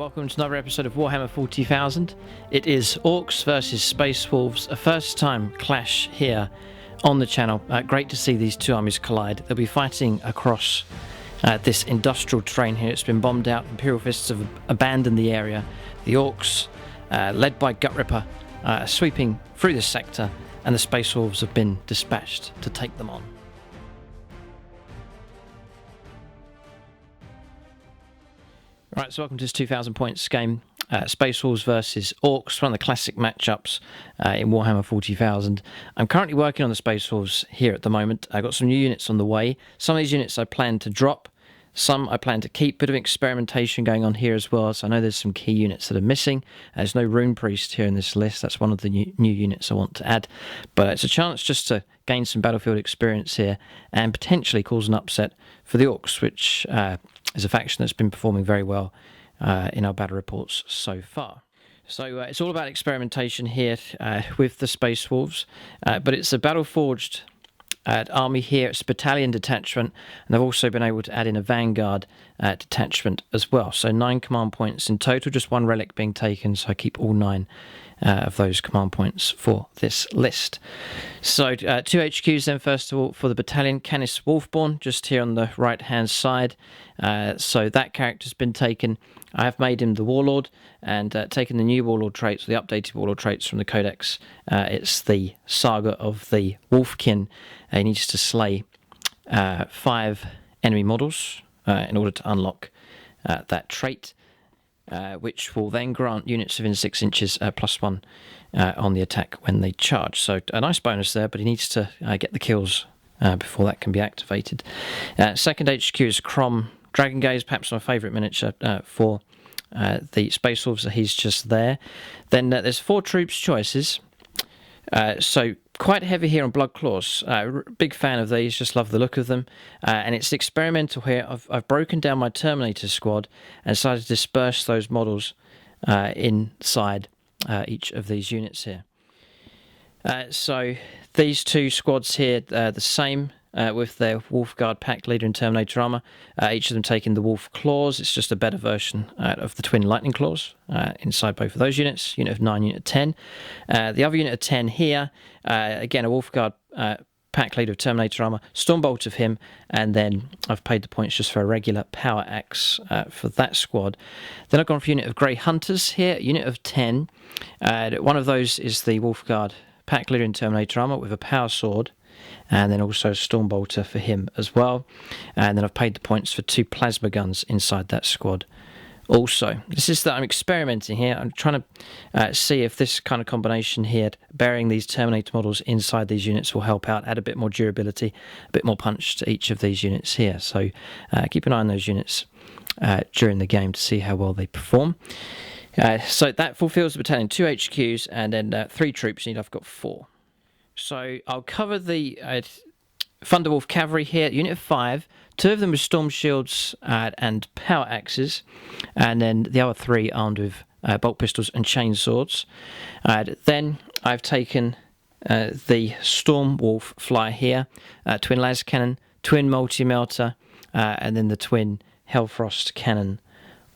welcome to another episode of Warhammer 40,000. It is Orks versus Space Wolves, a first time clash here on the channel. Great to see these two armies collide. They'll be fighting across this industrial terrain here. It's been bombed out. Imperial Fists have abandoned the area. The Orks, led by Gutripper, are sweeping through the sector, and the Space Wolves have been dispatched to take them on. Right, so welcome to this 2,000 points game. Space Wolves versus Orks, one of the classic matchups in Warhammer 40,000. I'm currently working on the Space Wolves here at the moment. I've got some new units on the way. Some of these units I plan to drop, some I plan to keep. Bit of experimentation going on here as well, so I know there's some key units that are missing. There's no Rune Priest here in this list. That's one of the new units I want to add. But it's a chance just to gain some battlefield experience here and potentially cause an upset for the Orks, which is a faction that's been performing very well in our battle reports so far. So it's all about experimentation here with the Space Wolves, but it's a battle-forged army here. It's a battalion detachment, and they've also been able to add in a vanguard detachment as well. So 9 command points in total, just 1 relic being taken, so I keep all 9 of those command points for this list. So 2 HQs then, first of all, for the battalion. Canis Wolfborn, just here on the right hand side. So that character's been taken. I have made him the Warlord and taken the new Warlord traits, the updated Warlord traits from the Codex. It's the Saga of the Wolfkin. He needs to slay 5 enemy models in order to unlock that trait. Which will then grant units within 6 inches +1 on the attack when they charge. So a nice bonus there, but he needs to get the kills before that can be activated. Second HQ is Crom Dragon Gaze, perhaps my favourite miniature for the Space Wolves, so he's just there. Then there's 4 troops choices. So quite heavy here on Blood Claws. Big fan of these, just love the look of them. And it's experimental here. I've broken down my Terminator squad and decided to disperse those models inside each of these units here. So these 2 squads here are the same with their Wolf Guard Pack Leader and Terminator armor. Each of them taking the Wolf Claws. It's just a better version of the Twin Lightning Claws inside both of those units. Unit of 9, unit of 10. The other unit of 10 here, again, a Wolf Guard Pack Leader of Terminator armor, Stormbolt of him, and then I've paid the points just for a regular Power Axe for that squad. Then I've gone for a unit of Grey Hunters here, unit of 10. One of those is the Wolf Guard Pack Leader in Terminator armor with a Power Sword, and then also a Stormbolter for him as well. And then I've paid the points for 2 plasma guns inside that squad also. This is that I'm experimenting here. I'm trying to see if this kind of combination here, burying these Terminator models inside these units, will help out, add a bit more durability, a bit more punch to each of these units here. So keep an eye on those units during the game to see how well they perform. So that fulfills the battalion. 2 HQs and then 3 troops. I've got 4. So I'll cover the Thunderwolf Cavalry here, unit of 5. 2 of them with Storm Shields and Power Axes, and then the other 3 armed with bolt pistols and chain swords. Then I've taken the Storm Wolf Flyer here, Twin Las Cannon, Twin Multi-Melter, and then the Twin Hellfrost Cannon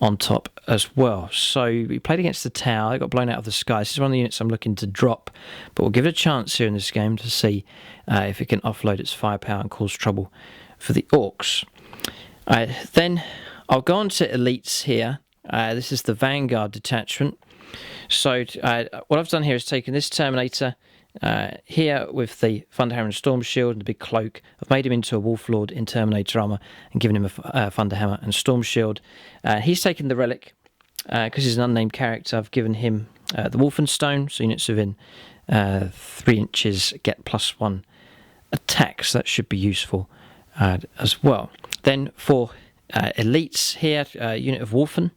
on top as well. So we played against the Tower. It got blown out of the sky. This is one of the units I'm looking to drop, but we'll give it a chance here in this game to see if it can offload its firepower and cause trouble for the Orks. Then I'll go on to elites here. This is the Vanguard detachment. So what I've done here is taken this Terminator here with the Thunderhammer and Storm Shield and the big cloak. I've made him into a Wolf Lord in Terminator armor and given him a Thunderhammer and Storm Shield. He's taken the relic because he's an unnamed character. I've given him the Wolfenstone, so units within 3 inches get +1 attack, so that should be useful as well. Then for elites here, unit of Wolfen.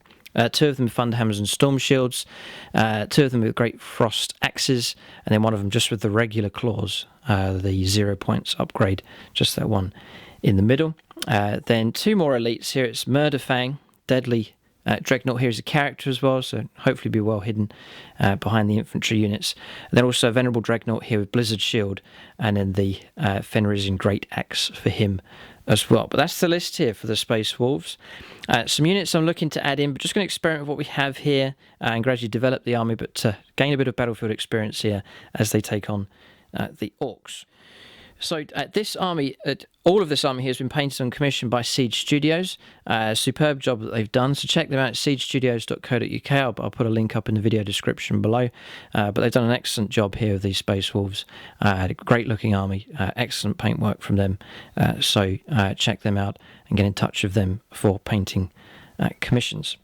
2 of them with Thunderhammers and Storm Shields, 2 of them with Great Frost Axes, and then 1 of them just with the regular claws, the 0 points upgrade, just that one in the middle. Then 2 more elites here. It's Murderfang, Deadly Dreadnought here is a character as well, so hopefully be well hidden behind the infantry units. And then also a Venerable Dreadnought here with Blizzard Shield, and then the Fenrisian Great Axe for him as well. But that's the list here for the Space Wolves. Some units I'm looking to add in, but just going to experiment with what we have here and gradually develop the army, but to gain a bit of battlefield experience here as they take on the Orks. So this army, all of this army here has been painted on commission by Siege Studios. Superb job that they've done. So check them out at siegestudios.co.uk. I'll put a link up in the video description below. But they've done an excellent job here with these Space Wolves. A great looking army, excellent paintwork from them. So check them out and get in touch with them for painting commissions.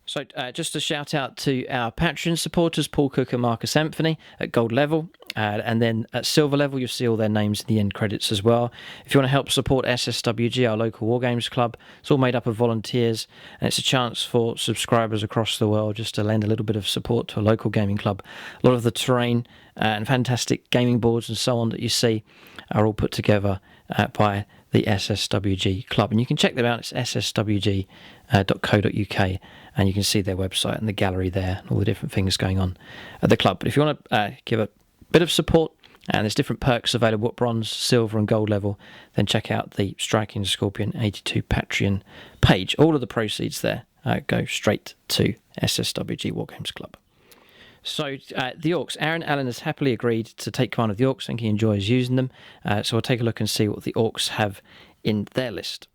So just a shout out to our Patreon supporters, Paul Cook and Marcus Anthony at gold level. And then at silver level, you'll see all their names in the end credits as well. If you want to help support SSWG, our local Wargames club, it's all made up of volunteers. And it's a chance for subscribers across the world just to lend a little bit of support to a local gaming club. A lot of the terrain and fantastic gaming boards and so on that you see are all put together by the SSWG club. And you can check them out. It's sswg.co.uk. And you can see their website and the gallery there and all the different things going on at the club. But if you want to give a bit of support, and there's different perks available at bronze, silver and gold level, then check out the Striking Scorpion 82 Patreon page. All of the proceeds there go straight to SSWG Wargames Club. So the Orks, Aaron Allen has happily agreed to take command of the Orks. I think he enjoys using them. So we'll take a look and see what the Orks have in their list.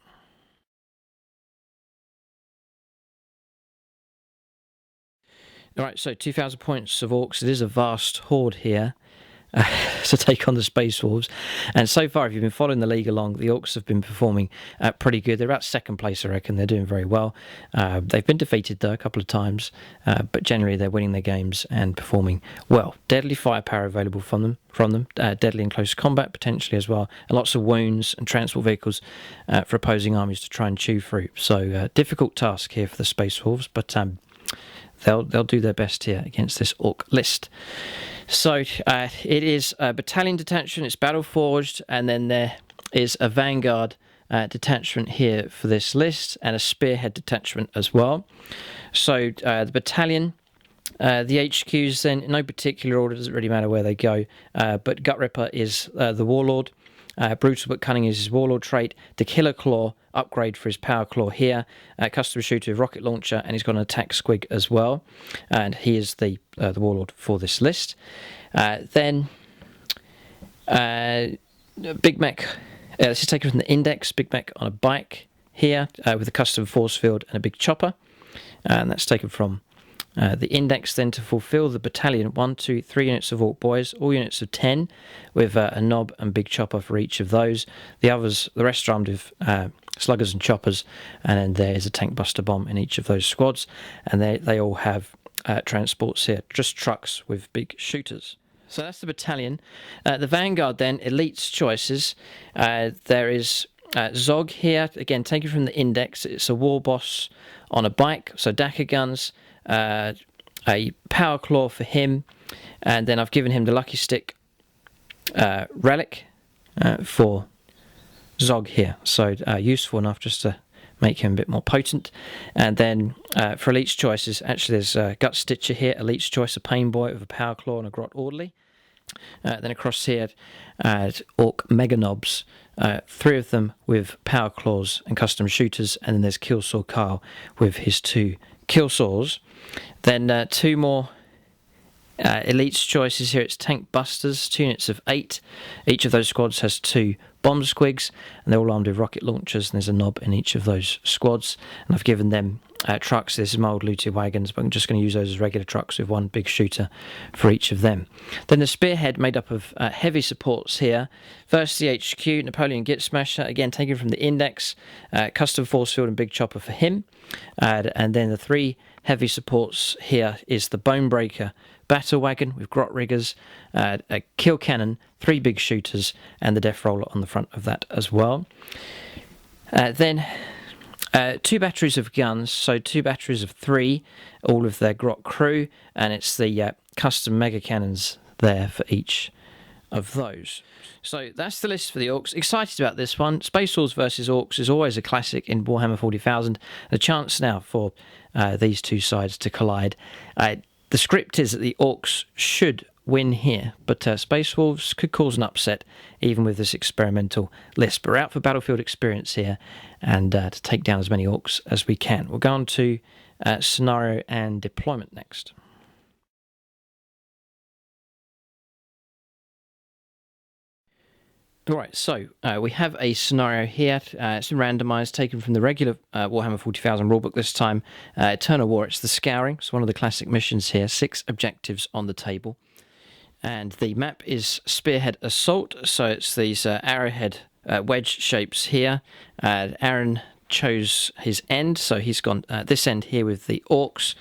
Alright, so 2,000 points of Orks. It is a vast horde here to take on the Space Wolves. And so far, if you've been following the league along, the Orks have been performing pretty good. They're about second place, I reckon. They're doing very well. They've been defeated, though, a couple of times. But generally, they're winning their games and performing well. Deadly firepower available from them. Deadly in close combat, potentially, as well. And lots of wounds and transport vehicles for opposing armies to try and chew through. So, difficult task here for the Space Wolves. But they'll do their best here against this Ork list. So it is a battalion detachment, it's battle forged, and then there is a vanguard detachment here for this list, and a spearhead detachment as well. So the battalion, the HQs then, in no particular order, doesn't really matter where they go, but Gut Ripper is the Warlord. Brutal but Cunning is his Warlord trait. The Killer Claw, upgrade for his Power Claw here. Custom Shooter with Rocket Launcher, and he's got an Attack Squig as well. And he is the Warlord for this list. Then Big Mech, this is taken from the Index. Big Mech on a bike here with a Custom Force Field and a big chopper. And that's taken from the Index then to fulfill the battalion. 1, 2, 3 units of Ork Boys, all units of 10 with a knob and big chopper for each of those. The rest are armed with sluggers and choppers, and then there is a tank buster bomb in each of those squads, and they all have transports here, just trucks with big shooters. So that's the battalion. The Vanguard then, Elite's choices. There is Zog here, again taken from the Index. It's a war boss on a bike, so Daka guns, a Power Claw for him, and then I've given him the Lucky Stick relic for Zog here, so useful enough just to make him a bit more potent. And then for Elite's choices, actually there's Gut Stitcher here, Elite's choice, a Pain Boy with a Power Claw and a Grot Orderly. Then across here, Ork Mega Knobs, 3 of them with Power Claws and Custom Shooters, and then there's Killsaw Kyle with his 2 Killsaws. Then 2 more Elite's choices here. It's Tank Busters, 2 units of 8. Each of those squads has 2 Bomb Squigs, and they're all armed with rocket launchers, and there's a knob in each of those squads. And I've given them trucks. This is my old looted wagons, but I'm just going to use those as regular trucks with 1 big shooter for each of them. Then the Spearhead, made up of heavy supports here. First the HQ, Napoleon Git Smasher, again taken from the Index, Custom Force Field and big chopper for him. And then the 3 heavy supports here is the Bonebreaker Battle Wagon with Grot Riggers, a Kill Cannon, 3 big shooters, and the Death Roller on the front of that as well. Then 2 batteries of guns, so 2 batteries of 3, all of their Grot crew, and it's the custom mega cannons there for each of those. So that's the list for the Orks. Excited about this one. Space Wolves versus Orks is always a classic in Warhammer 40,000. A chance now for these 2 sides to collide. The script is that the Orks should win here, but Space Wolves could cause an upset even with this experimental list. But we're out for battlefield experience here and to take down as many Orks as we can. We'll go on to scenario and deployment next. Alright, so we have a scenario here. It's been randomised, taken from the regular Warhammer 40,000 rulebook this time. Eternal War, it's the Scouring. It's one of the classic missions here. 6 objectives on the table. And the map is Spearhead Assault, so it's these arrowhead wedge shapes here. Aaron chose his end, so he's gone this end here with the Orks.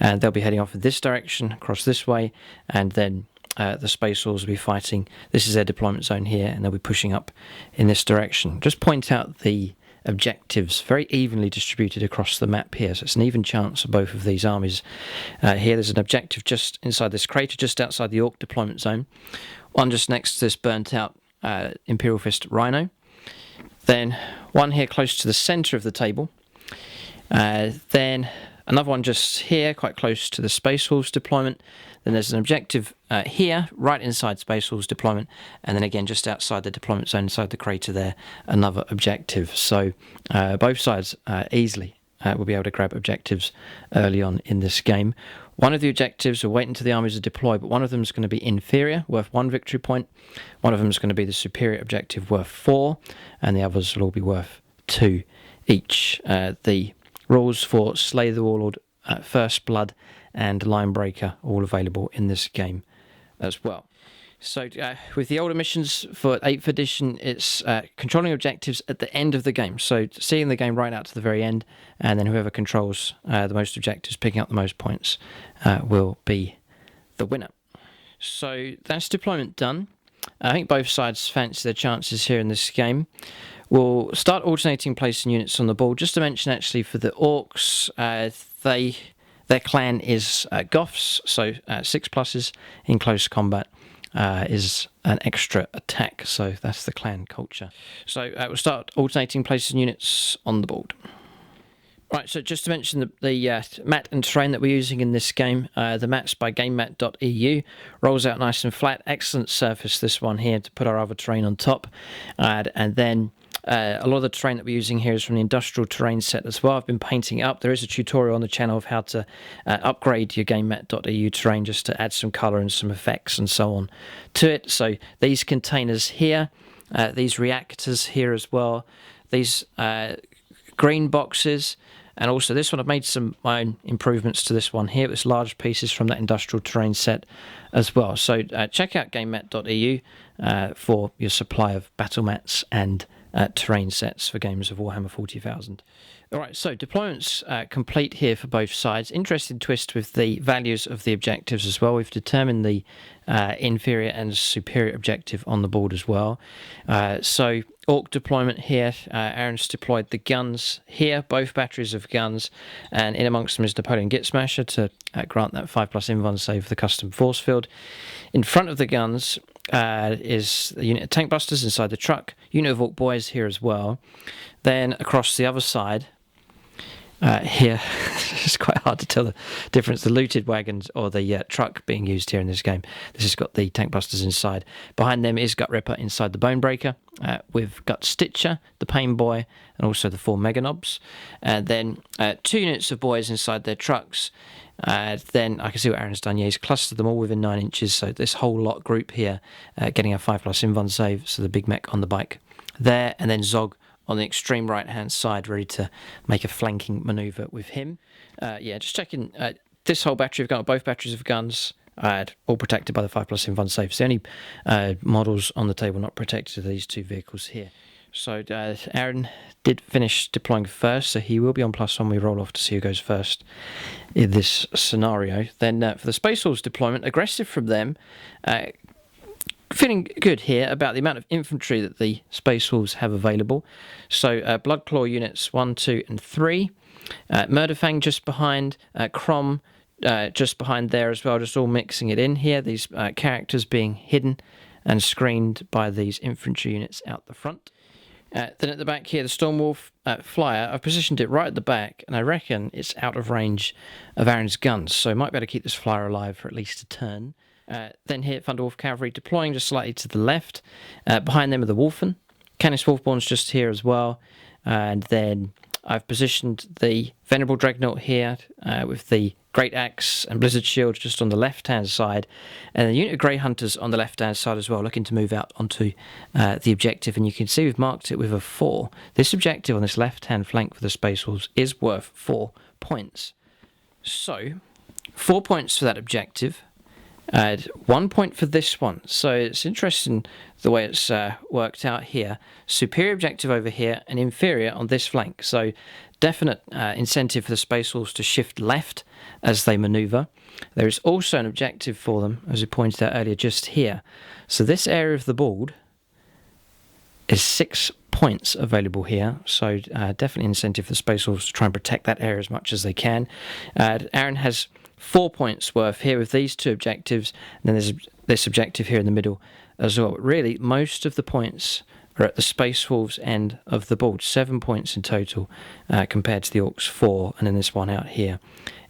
And they'll be heading off in this direction, across this way, and then the Space Wolves will be fighting. This is their deployment zone here, and they'll be pushing up in this direction. Just point out the objectives very evenly distributed across the map here, so it's an even chance of both of these armies. Here there's an objective just inside this crater, just outside the Ork deployment zone. One just next to this burnt out Imperial Fist Rhino. Then one here close to the centre of the table. Then another one just here, quite close to the Space Wolves deployment. Then there's an objective here, right inside Space Wolves deployment. And then again, just outside the deployment zone, inside the crater there, another objective. So both sides easily will be able to grab objectives early on in this game. One of the objectives will wait until the armies are deployed, but one of them is going to be inferior, worth 1 victory point. One of them is going to be the superior objective, worth 4. And the others will all be worth 2 each. The rules for Slay the Warlord, First Blood, and Linebreaker all available in this game as well. So with the older missions for 8th edition, it's controlling objectives at the end of the game. So seeing the game right out to the very end, and then whoever controls the most objectives, picking up the most points, will be the winner. So that's deployment done. I think both sides fancy their chances here in this game. We'll start alternating placing units on the board. Just to mention, actually, for the Orks, their clan is Goths, so 6 pluses in close combat is an extra attack, so that's the clan culture. So we'll start alternating placing units on the board. Right, so just to mention the mat and terrain that we're using in this game, the mat's by gamemat.eu, rolls out nice and flat, excellent surface this one here to put our other terrain on top, and then a lot of the terrain that we're using here is from the industrial terrain set as well. I've been painting it up. There is a tutorial on the channel of how to upgrade your gamemat.eu terrain just to add some colour and some effects and so on to it. So these containers here, these reactors here as well, these green boxes, and also this one, I've made my own improvements to this one here. It's large pieces from that industrial terrain set as well. So check out gamemat.eu for your supply of battle mats and terrain sets for games of Warhammer 40,000. Alright, so deployment's complete here for both sides. Interesting twist with the values of the objectives as well. We've determined the inferior and superior objective on the board as well. So Ork deployment here, Aaron's deployed the guns here, both batteries of guns, and in amongst them is Napoleon Git Smasher to grant that 5+ invuln save for the custom force field. In front of the guns is the unit of tank busters inside the truck, unit of Ork boys here as well. Then across the other side, here, it's quite hard to tell the difference, the looted wagons or the truck being used here in this game. This has got the tank busters inside. Behind them is Gut Ripper inside the Bonebreaker, with Gut Stitcher, the Pain Boy, and also the 4 Mega Knobs. And then 2 units of boys inside their trucks. Then I can see what Aaron's done. Yeah, he's clustered them all within 9 inches. So this whole lot group here, getting a 5+ invuln save. So the big mech on the bike there, and then Zog on the extreme right-hand side, ready to make a flanking manoeuvre with him. Yeah, just checking this whole battery of guns, both batteries of guns, all protected by the 5+ invuln save. It's the only models on the table not protected are these 2 vehicles here. So Aaron did finish deploying first, so he will be on +1. We roll off to see who goes first in this scenario. Then for the Space Wolves deployment, aggressive from them. Feeling good here about the amount of infantry that the Space Wolves have available. So Bloodclaw units 1, 2, and 3. Murderfang just behind. Crom just behind there as well, just all mixing it in here. These characters being hidden and screened by these infantry units out the front. Then at the back here, the Stormwolf flyer, I've positioned it right at the back, and I reckon it's out of range of Aaron's guns, so I might be able to keep this flyer alive for at least a turn. Then here, Thunderwolf Cavalry deploying just slightly to the left. Behind them are the Wolfen. Canis Wolfborn's just here as well. And then I've positioned the Venerable Dreadnought here with the Great Axe and Blizzard Shield just on the left-hand side. And the unit of Grey Hunters on the left-hand side as well, looking to move out onto the objective. And you can see we've marked it with a 4. This objective on this left-hand flank for the Space Wolves is worth 4 points. So, 4 points for that objective. 1 point for this one. So it's interesting the way it's worked out here. Superior objective over here and inferior on this flank. So definite incentive for the Space Wolves to shift left as they manoeuvre. There is also an objective for them, as we pointed out earlier, just here. So this area of the board is 6 points available here. So definitely incentive for the Space Wolves to try and protect that area as much as they can. Aaron has 4 points worth here with these 2 objectives, and then there's this objective here in the middle as well. But really, most of the points are at the Space Wolves end of the board. 7 points in total compared to the Orks 4, and then this one out here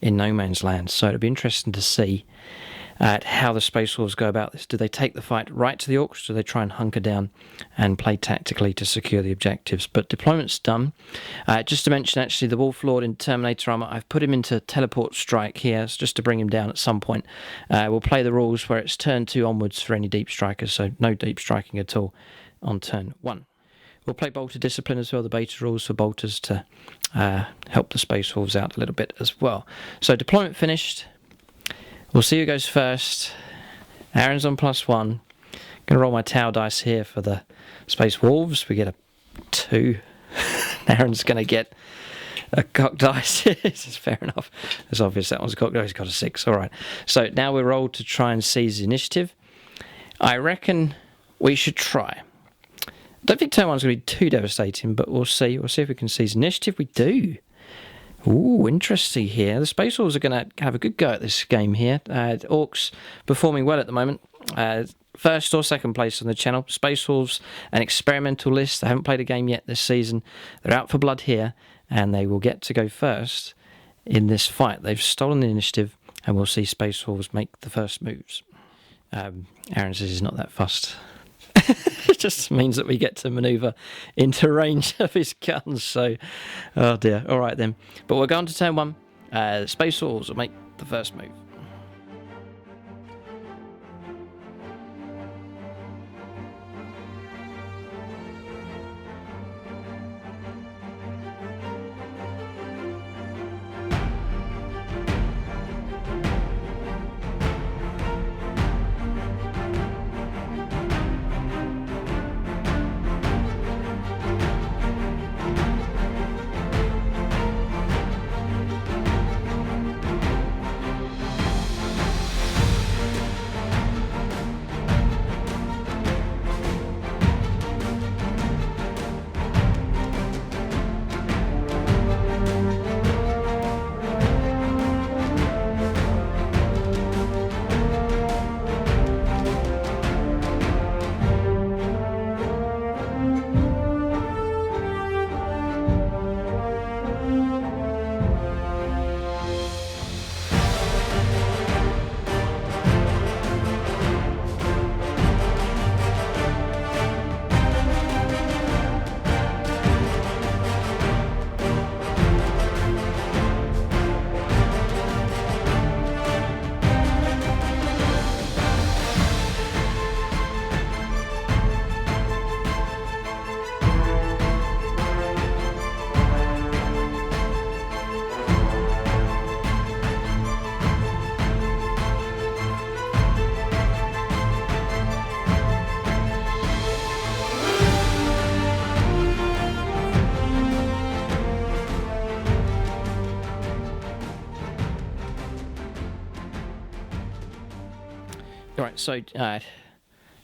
in No Man's Land. So it'll be interesting to see how the Space Wolves go about this. Do they take the fight right to the Orks? Do they try and hunker down and play tactically to secure the objectives? But deployment's done. Just to mention, actually, the Wolf Lord in Terminator armor, I've put him into teleport strike here, so just to bring him down at some point. We'll play the rules where it's turn 2 onwards for any deep strikers, so no deep striking at all on turn 1. We'll play Bolter Discipline as well, the beta rules for bolters to help the Space Wolves out a little bit as well. So deployment finished. We'll see who goes first. Aaron's on +1. Going to roll my Tau dice here for the Space Wolves. We get a 2. Aaron's going to get a cock dice. This is fair enough. It's obvious that one's a cock dice. He's got a 6. All right. So now we're rolled to try and seize the initiative. I reckon we should try. I don't think turn 1's going to be too devastating, but we'll see. We'll see if we can seize initiative. We do. Ooh, interesting here. The Space Wolves are going to have a good go at this game here. Orks performing well at the moment. First or second place on the channel. Space Wolves, an experimental list. They haven't played a game yet this season. They're out for blood here, and they will get to go first in this fight. They've stolen the initiative, and we'll see Space Wolves make the first moves. Aaron says he's not that fussed. It just means that we get to manoeuvre into range of his guns. So, oh dear. All right then. But we're going to turn 1. Space Wolves will make the first move. Alright, so going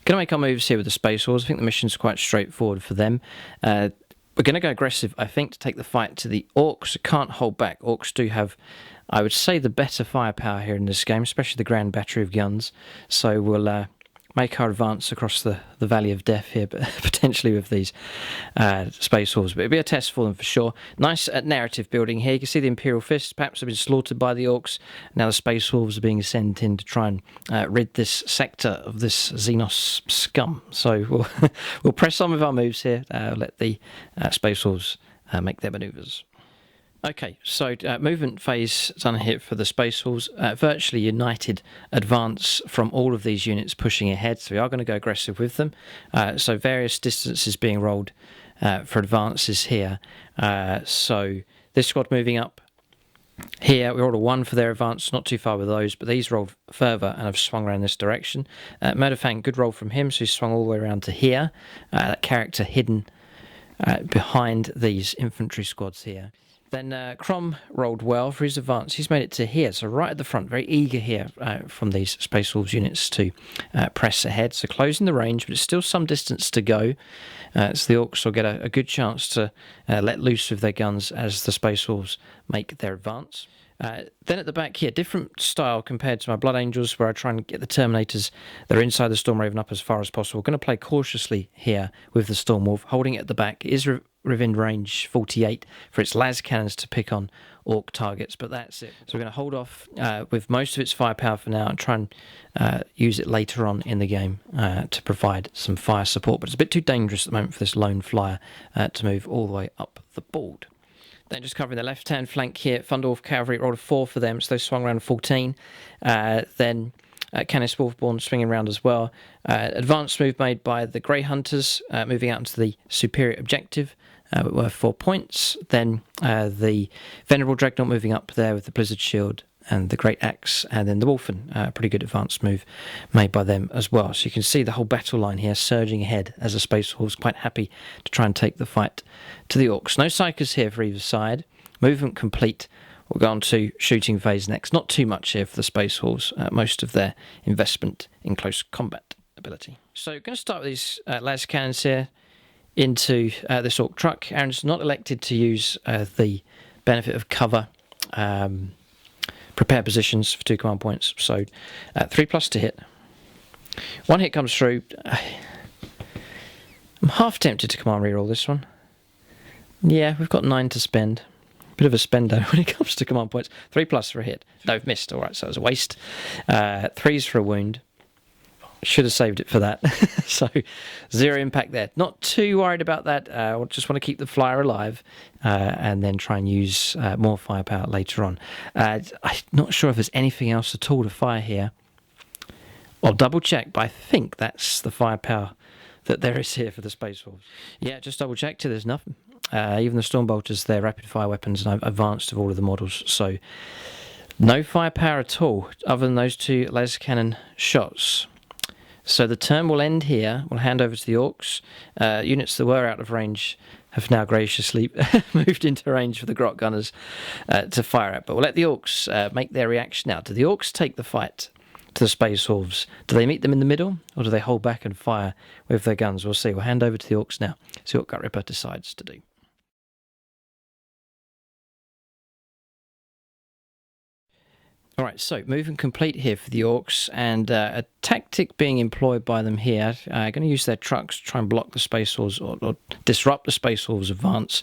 to make our moves here with the Space Wolves. I think the mission's quite straightforward for them. We're going to go aggressive, I think, to take the fight to the Orks. Can't hold back. Orks do have, I would say, the better firepower here in this game, especially the Grand Battery of Guns. So we'll make our advance across the Valley of Death here, but potentially with these Space Wolves. But it'll be a test for them for sure. Nice narrative building here. You can see the Imperial Fists perhaps have been slaughtered by the Orks. Now the Space Wolves are being sent in to try and rid this sector of this Xenos scum. So we'll press on with our moves here. Let the Space Wolves make their manoeuvres. Okay, so movement phase done here for the Space Wolves. Virtually united advance from all of these units pushing ahead, so we are going to go aggressive with them. So various distances being rolled for advances here. So this squad moving up here, we rolled a 1 for their advance, not too far with those, but these rolled further and have swung around this direction. Murderfang, good roll from him, so he's swung all the way around to here. That character hidden behind these infantry squads here. Then Crom rolled well for his advance. He's made it to here, so right at the front, very eager here from these Space Wolves units to press ahead. So closing the range, but it's still some distance to go. So the Orks will get a good chance to let loose with their guns as the Space Wolves make their advance. Then at the back here, different style compared to my Blood Angels, where I try and get the Terminators that are inside the Storm Raven up as far as possible. We're going to play cautiously here with the Storm Wolf, holding it at the back. It is within range 48 for its las cannons to pick on Ork targets, but that's it. So we're going to hold off with most of its firepower for now and try and use it later on in the game to provide some fire support. But it's a bit too dangerous at the moment for this lone flyer to move all the way up the board. Then just covering the left-hand flank here, Thunderwolf Cavalry rolled a 4 for them, so they swung around 14. Then Canis Wolfborn swinging around as well. Advanced move made by the Grey Hunters, moving out into the superior objective, worth 4 points. Then the Venerable Dreadnought moving up there with the Blizzard Shield and the Great Axe, and then the Wolfen, pretty good advanced move made by them as well. So you can see the whole battle line here surging ahead as the Space Wolves quite happy to try and take the fight to the Orks. No Psychers here for either side. Movement complete. We'll go on to shooting phase next. Not too much here for the Space Wolves, most of their investment in close combat ability. So we're going to start with these las cannons here into this Ork truck. Aaron's not elected to use the benefit of cover. Prepare positions for 2 command points, so 3+ to hit. 1 hit comes through. I'm half tempted to command reroll this one. Yeah, we've got 9 to spend. Bit of a spender when it comes to command points. 3+ for a hit. No, I've missed. All right, so it was a waste. 3s for a wound. Should have saved it for that. So 0 impact there. Not too worried about that. I just want to keep the flyer alive and then try and use more firepower later on. I'm not sure if there's anything else at all to fire here. I'll double check, but I think that's the firepower that there is here for the Space Wolves. Yeah, just double checked. There's nothing. Even the Stormbolters, they're rapid fire weapons, and I've advanced of all of the models. So no firepower at all, other than those 2 laser cannon shots. So the turn will end here. We'll hand over to the Orks. Units that were out of range have now graciously moved into range for the Grot Gunners to fire at. But we'll let the Orks make their reaction now. Do the Orks take the fight to the Space Wolves? Do they meet them in the middle, or do they hold back and fire with their guns? We'll see. We'll hand over to the Orks now. See what Gut Ripper decides to do. All right, so movement complete here for the Orks, and a tactic being employed by them here. Going to use their trucks to try and block the Space Wolves or disrupt the Space Wolves' advance,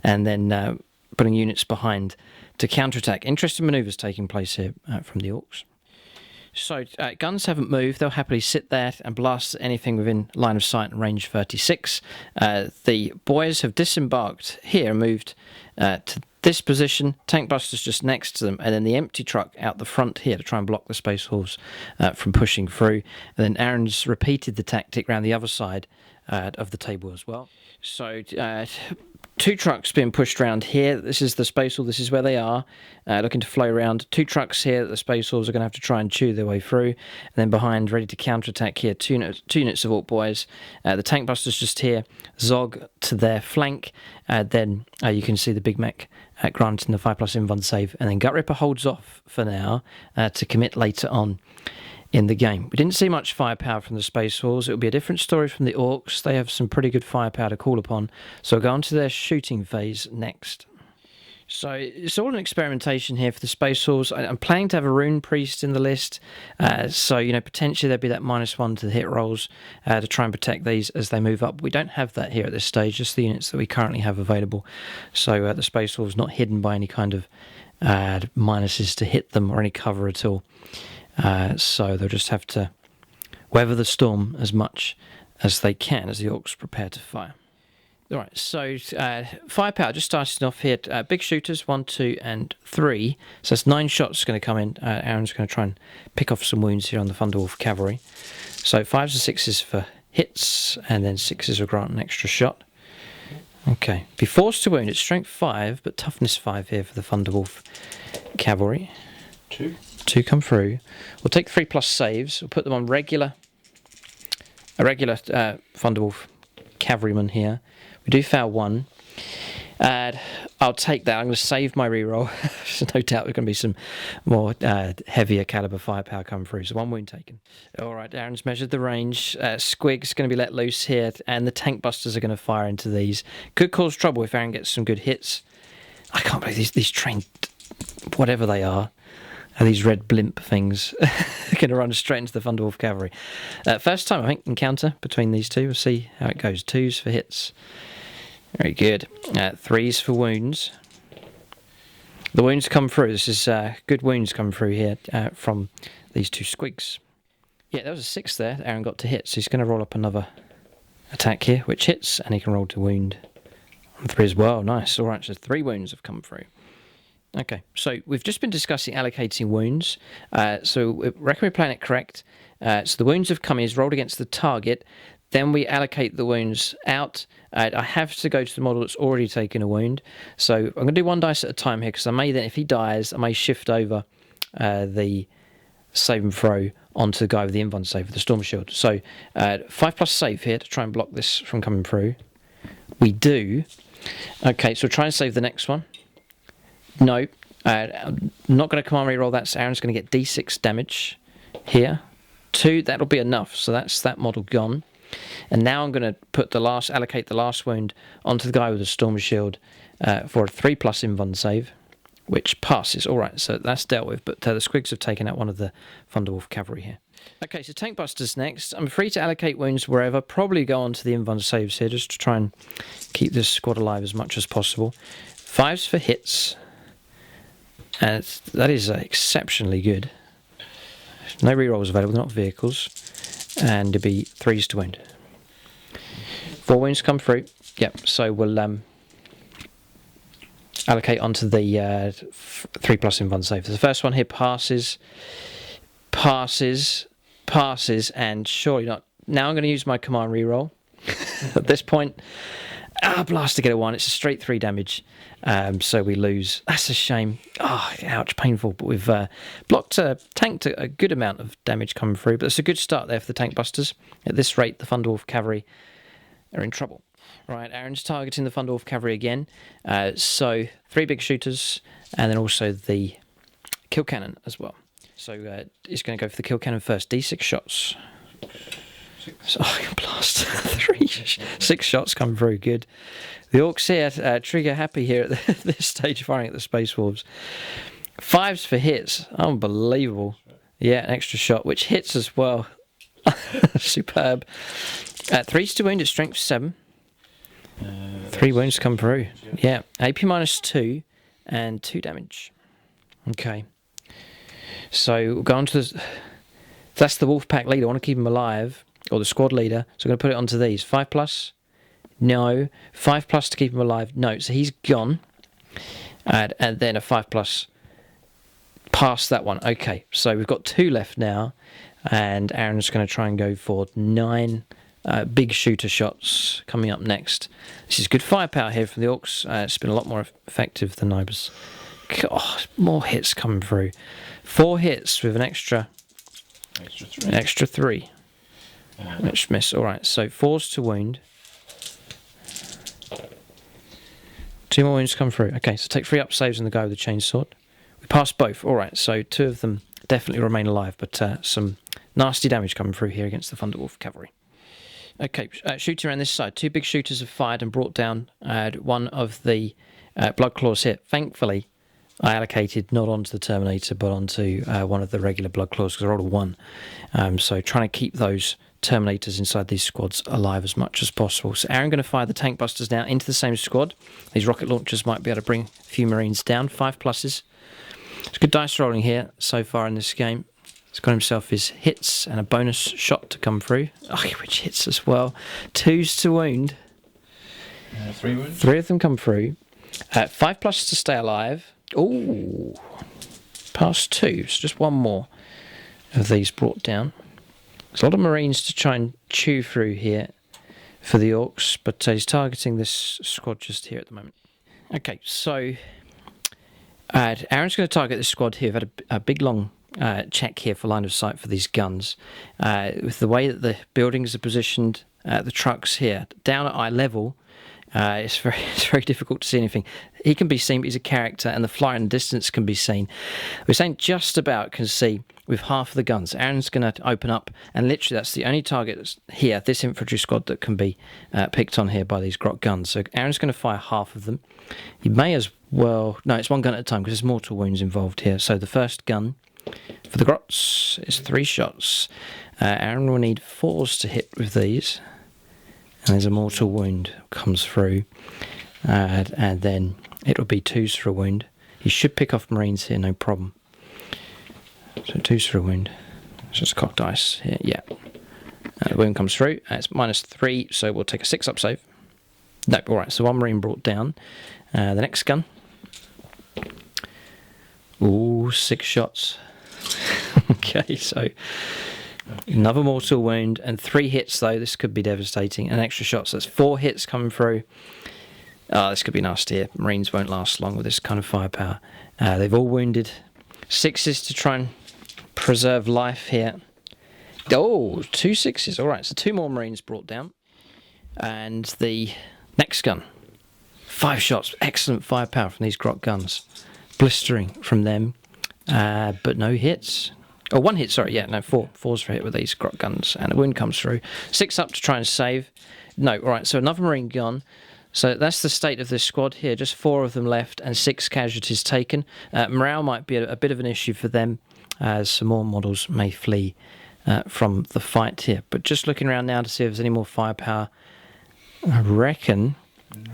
and then putting units behind to counterattack. Interesting manoeuvres taking place here from the Orks. So guns haven't moved. They'll happily sit there and blast anything within line of sight and range 36. The boys have disembarked here and moved to this position. Tank busters just next to them, and then the empty truck out the front here to try and block the Space Wolves from pushing through. And then Aaron's repeated the tactic around the other side of the table as well. So 2 trucks being pushed around here. This is the Space Wolves. This is where they are, looking to flow around. 2 trucks here that the Space Wolves are going to have to try and chew their way through. And then behind, ready to counterattack here, two units of Ork boys. The tank busters just here. Zog to their flank. Then you can see the Big Mech granting the 5+ invuln save. And then Gut Ripper holds off for now to commit later on in the game. We didn't see much firepower from the Space Wolves. It will be a different story from the Orks. They have some pretty good firepower to call upon. So we'll go on to their shooting phase next. So it's all an experimentation here for the Space Wolves. I'm planning to have a Rune Priest in the list, so potentially there'd be that -1 to the hit rolls to try and protect these as they move up. We don't have that here at this stage, just the units that we currently have available. So the Space Wolves not hidden by any kind of minuses to hit them or any cover at all. So they'll just have to weather the storm as much as they can as the Orks prepare to fire. All right, so firepower, just starting off here. Big shooters, 1, 2, and 3. So that's 9 shots going to come in. Aaron's going to try and pick off some wounds here on the Thunderwolf Cavalry. So 5s and 6s for hits, and then 6s will grant an extra shot. Okay, be forced to wound. It's strength 5, but toughness 5 here for the Thunderwolf Cavalry. 2 come through. We'll take 3+ saves. We'll put them on a regular Thunderwolf Cavalryman here. We do foul 1. I'll take that. I'm going to save my reroll. There's no doubt there's going to be some more heavier caliber firepower coming through. So 1 wound taken. All right, Aaron's measured the range. Squig's going to be let loose here, and the tank busters are going to fire into these. Could cause trouble if Aaron gets some good hits. I can't believe these trained, whatever they are these red blimp things, are going to run straight into the Thunderwolf Cavalry. First time, I think, encounter between these two. We'll see how it goes. 2s for hits. Very good. 3s for wounds. The wounds come through. This is good wounds come through here from these 2 squigs. Yeah, there was a 6 there. Aaron got to hit, so he's going to roll up another attack here, which hits, and he can roll to wound on 3 as well. Nice. All right, so 3 wounds have come through. Okay, so we've just been discussing allocating wounds. So we reckon we're playing it correct. So the wounds have come in, is rolled against the target. Then we allocate the wounds out. I have to go to the model that's already taken a wound. So I'm going to do 1 dice at a time here, because I may then, if he dies, I may shift over the save and throw onto the guy with the invuln save with the Storm Shield. So 5+ save here to try and block this from coming through. We do. Okay, so we'll try and save the next one. No, I'm not going to command reroll that, so Aaron's going to get d6 damage here. 2, that'll be enough, so that's that model gone. And now I'm going to put allocate the last wound onto the guy with the Storm Shield for a 3+ invuln save, which passes. All right, so that's dealt with, but the squigs have taken out one of the Thunderwolf Cavalry here. Okay, so Tank Busters next. I'm free to allocate wounds wherever, probably go on to the invuln saves here, just to try and keep this squad alive as much as possible. 5s for hits. And that is exceptionally good. No rerolls available, not vehicles. And it'll be 3s to wound. 4 wounds come through. Yep, so we'll allocate onto the 3+ invuln save. The first one here passes, and surely not. Now I'm going to use my command reroll. At this point, blast to get a 1. It's a straight 3 damage. So we lose. That's a shame. Oh, ouch, painful. But we've tanked a good amount of damage coming through. But it's a good start there for the tank busters. At this rate, the Thunderwolf Cavalry are in trouble. Right, Aaron's targeting the Thunderwolf Cavalry again. So 3 big shooters, and then also the kill cannon as well. So he's going to go for the kill cannon first. D6 shots. So I can blast 6 shots come through. Good. The Orks here trigger happy here at this stage, firing at the Space Wolves. 5s for hits. Unbelievable. Yeah, an extra shot, which hits as well. Superb. 3s to wound at strength 7. 3 wounds come through. Yeah, AP -2 and 2 damage. Okay. So we'll go on to the... That's the Wolfpack leader. I want to keep him alive. Or the squad leader. So I'm going to put it onto these. 5+. No. 5+ to keep him alive. No. So he's gone. And then a 5+ past that one. Okay. So we've got 2 left now. And Aaron's going to try and go for 9 big shooter shots coming up next. This is good firepower here from the Orks. It's been a lot more effective than I was. God, more hits coming through. 4 hits with an extra 3. Which miss. Alright, so 4s to wound. 2 more wounds come through. Okay, so take 3 up saves on the guy with the chainsword. We passed both. Alright, so 2 of them definitely remain alive, but some nasty damage coming through here against the Thunderwolf Cavalry. Okay, shooting around this side. 2 big shooters have fired and brought down one of the blood claws here. Thankfully, I allocated not onto the Terminator, but onto one of the regular blood claws because I rolled a 1. So trying to keep those Terminators inside these squads alive as much as possible. So Aaron going to fire the tank busters now into the same squad. These rocket launchers might be able to bring a few Marines down. 5 pluses. It's good dice rolling here so far in this game. He's got himself his hits and a bonus shot to come through. Oh, which hits as well. 2s to wound. 3 wounds. 3 of them come through. 5 pluses to stay alive. Ooh. Past 2. So just 1 more of these brought down. There's a lot of Marines to try and chew through here for the Orks, but he's targeting this squad just here at the moment. Okay, so Aaron's going to target this squad here. We've had a big long check here for line of sight for these guns. With the way that the buildings are positioned, the trucks here, down at eye level, it's very difficult to see anything. He can be seen, but he's a character, and the flyer in the distance can be seen. We're saying just about can see with half of the guns. Aaron's going to open up, and literally that's the only target here, this infantry squad, that can be picked on here by these grot guns. So Aaron's going to fire half of them. He may as well... No, it's 1 gun at a time because there's mortal wounds involved here. So the first gun for the grots is 3 shots. Aaron will need 4s to hit with these. And there's a mortal wound comes through, and then it'll be 2s for a wound. He should pick off Marines here, no problem. So 2s for a wound. It's just cock dice here, yeah. The wound comes through, it's -3, so we'll take a 6-up save. No, alright, so 1 Marine brought down. The next gun. Ooh, 6 shots. Okay, so... Another mortal wound and 3 hits though. This could be devastating. An extra shot, so that's 4 hits coming through. Oh, this could be nasty here. Marines won't last long with this kind of firepower. They've all wounded. 6s to try and preserve life here. Oh, 2 6s. Alright, so 2 more Marines brought down. And the next gun. 5 shots. Excellent firepower from these grot guns. Blistering from them. But no hits. Oh, 1 hit, sorry, yeah, no, 4s for hit with these grot guns, and a wound comes through. 6 up to try and save. No, alright, so another Marine gone. So that's the state of this squad here, just 4 of them left and 6 casualties taken. Morale might be a bit of an issue for them, as some more models may flee from the fight here. But just looking around now to see if there's any more firepower, I reckon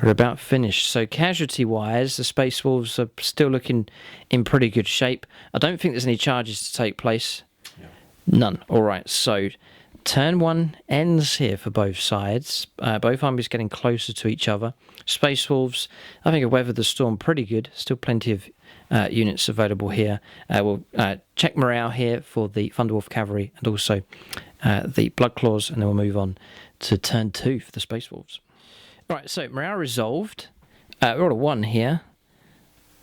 we're about finished. So casualty-wise, the Space Wolves are still looking in pretty good shape. I don't think there's any charges to take place. Yeah. None. All right, so turn 1 ends here for both sides. Both armies getting closer to each other. Space Wolves, I think, have weathered the storm pretty good. Still plenty of units available here. We'll check morale here for the Thunderwolf Cavalry and also the Blood Claws, and then we'll move on to turn 2 for the Space Wolves. Right, so morale resolved. We're on a 1 here.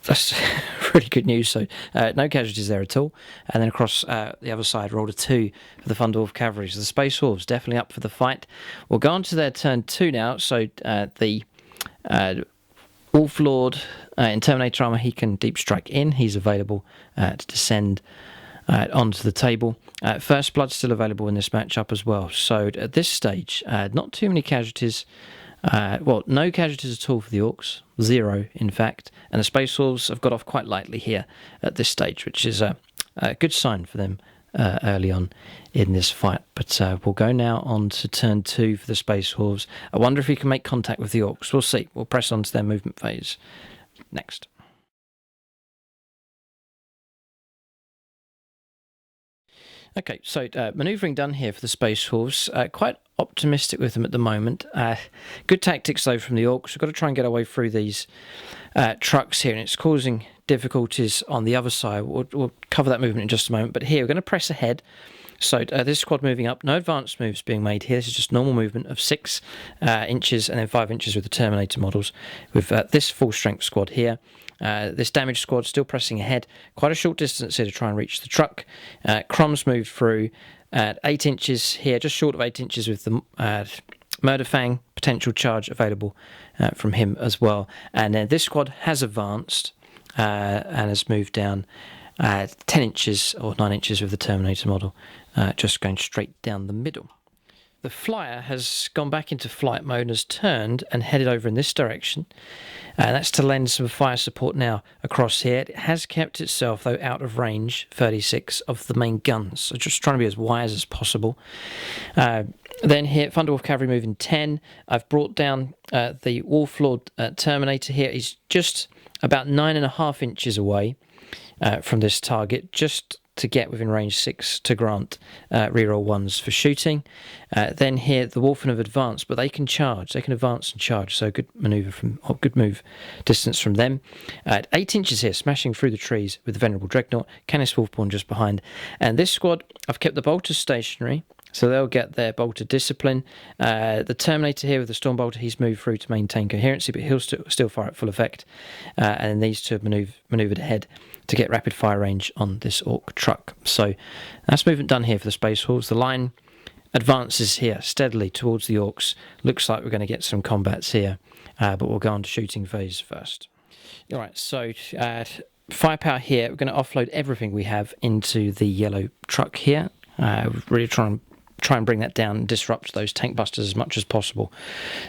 That's really good news. So no casualties there at all. And then across the other side, rolled a 2 for the Thunderwolf Cavalry. So the Space Wolves definitely up for the fight. We'll go on to their turn 2 now. So the Wolf Lord in Terminator armor, he can deep strike in. He's available to descend onto the table. First Blood still available in this matchup as well. So at this stage, not too many casualties. Well, no casualties at all for the Orks. 0, in fact. And the Space Wolves have got off quite lightly here at this stage, which is a good sign for them early on in this fight. But we'll go now on to turn 2 for the Space Wolves. I wonder if we can make contact with the Orks. We'll see. We'll press on to their movement phase next. Okay, so manoeuvring done here for the Space Wolves. Quite optimistic with them at the moment. Good tactics, though, from the Orks. We've got to try and get our way through these trucks here, and it's causing difficulties on the other side. We'll cover that movement in just a moment. But here, we're going to press ahead. So this squad moving up. No advanced moves being made here. This is just normal movement of 6 inches and then 5 inches with the Terminator models. With this full-strength squad here. This damaged squad still pressing ahead. Quite a short distance here to try and reach the truck. Crom's moved through at 8 inches here, just short of 8 inches with the Murder Fang potential charge available from him as well. And then this squad has advanced and has moved down 10 inches or 9 inches with the Terminator model, just going straight down the middle. The flyer has gone back into flight mode and has turned and headed over in this direction. That's to lend some fire support now across here. It has kept itself, though, out of range, 36, of the main guns. So just trying to be as wise as possible. Then here, Thunderwolf Cavalry moving 10. I've brought down the Wolflord Terminator here. He's just about 9.5 inches away from this target, just to get within range 6 to grant reroll 1s for shooting. Then here the Wolfen have advanced, but they can charge. They can advance and charge, so good good move distance from them. At 8 inches here, smashing through the trees with the Venerable Dreadnought. Canis Wolfborn just behind. And this squad, I've kept the Bolters stationary, so they'll get their Bolter discipline. The Terminator here with the Storm Bolter, he's moved through to maintain coherency, but he'll still fire at full effect. And these two have manoeuvred ahead to get rapid fire range on this Ork truck. So that's movement done here for the Space Wolves. The line advances here steadily towards the Orks. Looks like we're going to get some combats here, but we'll go on to shooting phase first. All right, so firepower here. We're going to offload everything we have into the yellow truck here. Really try and bring that down and disrupt those tank busters as much as possible.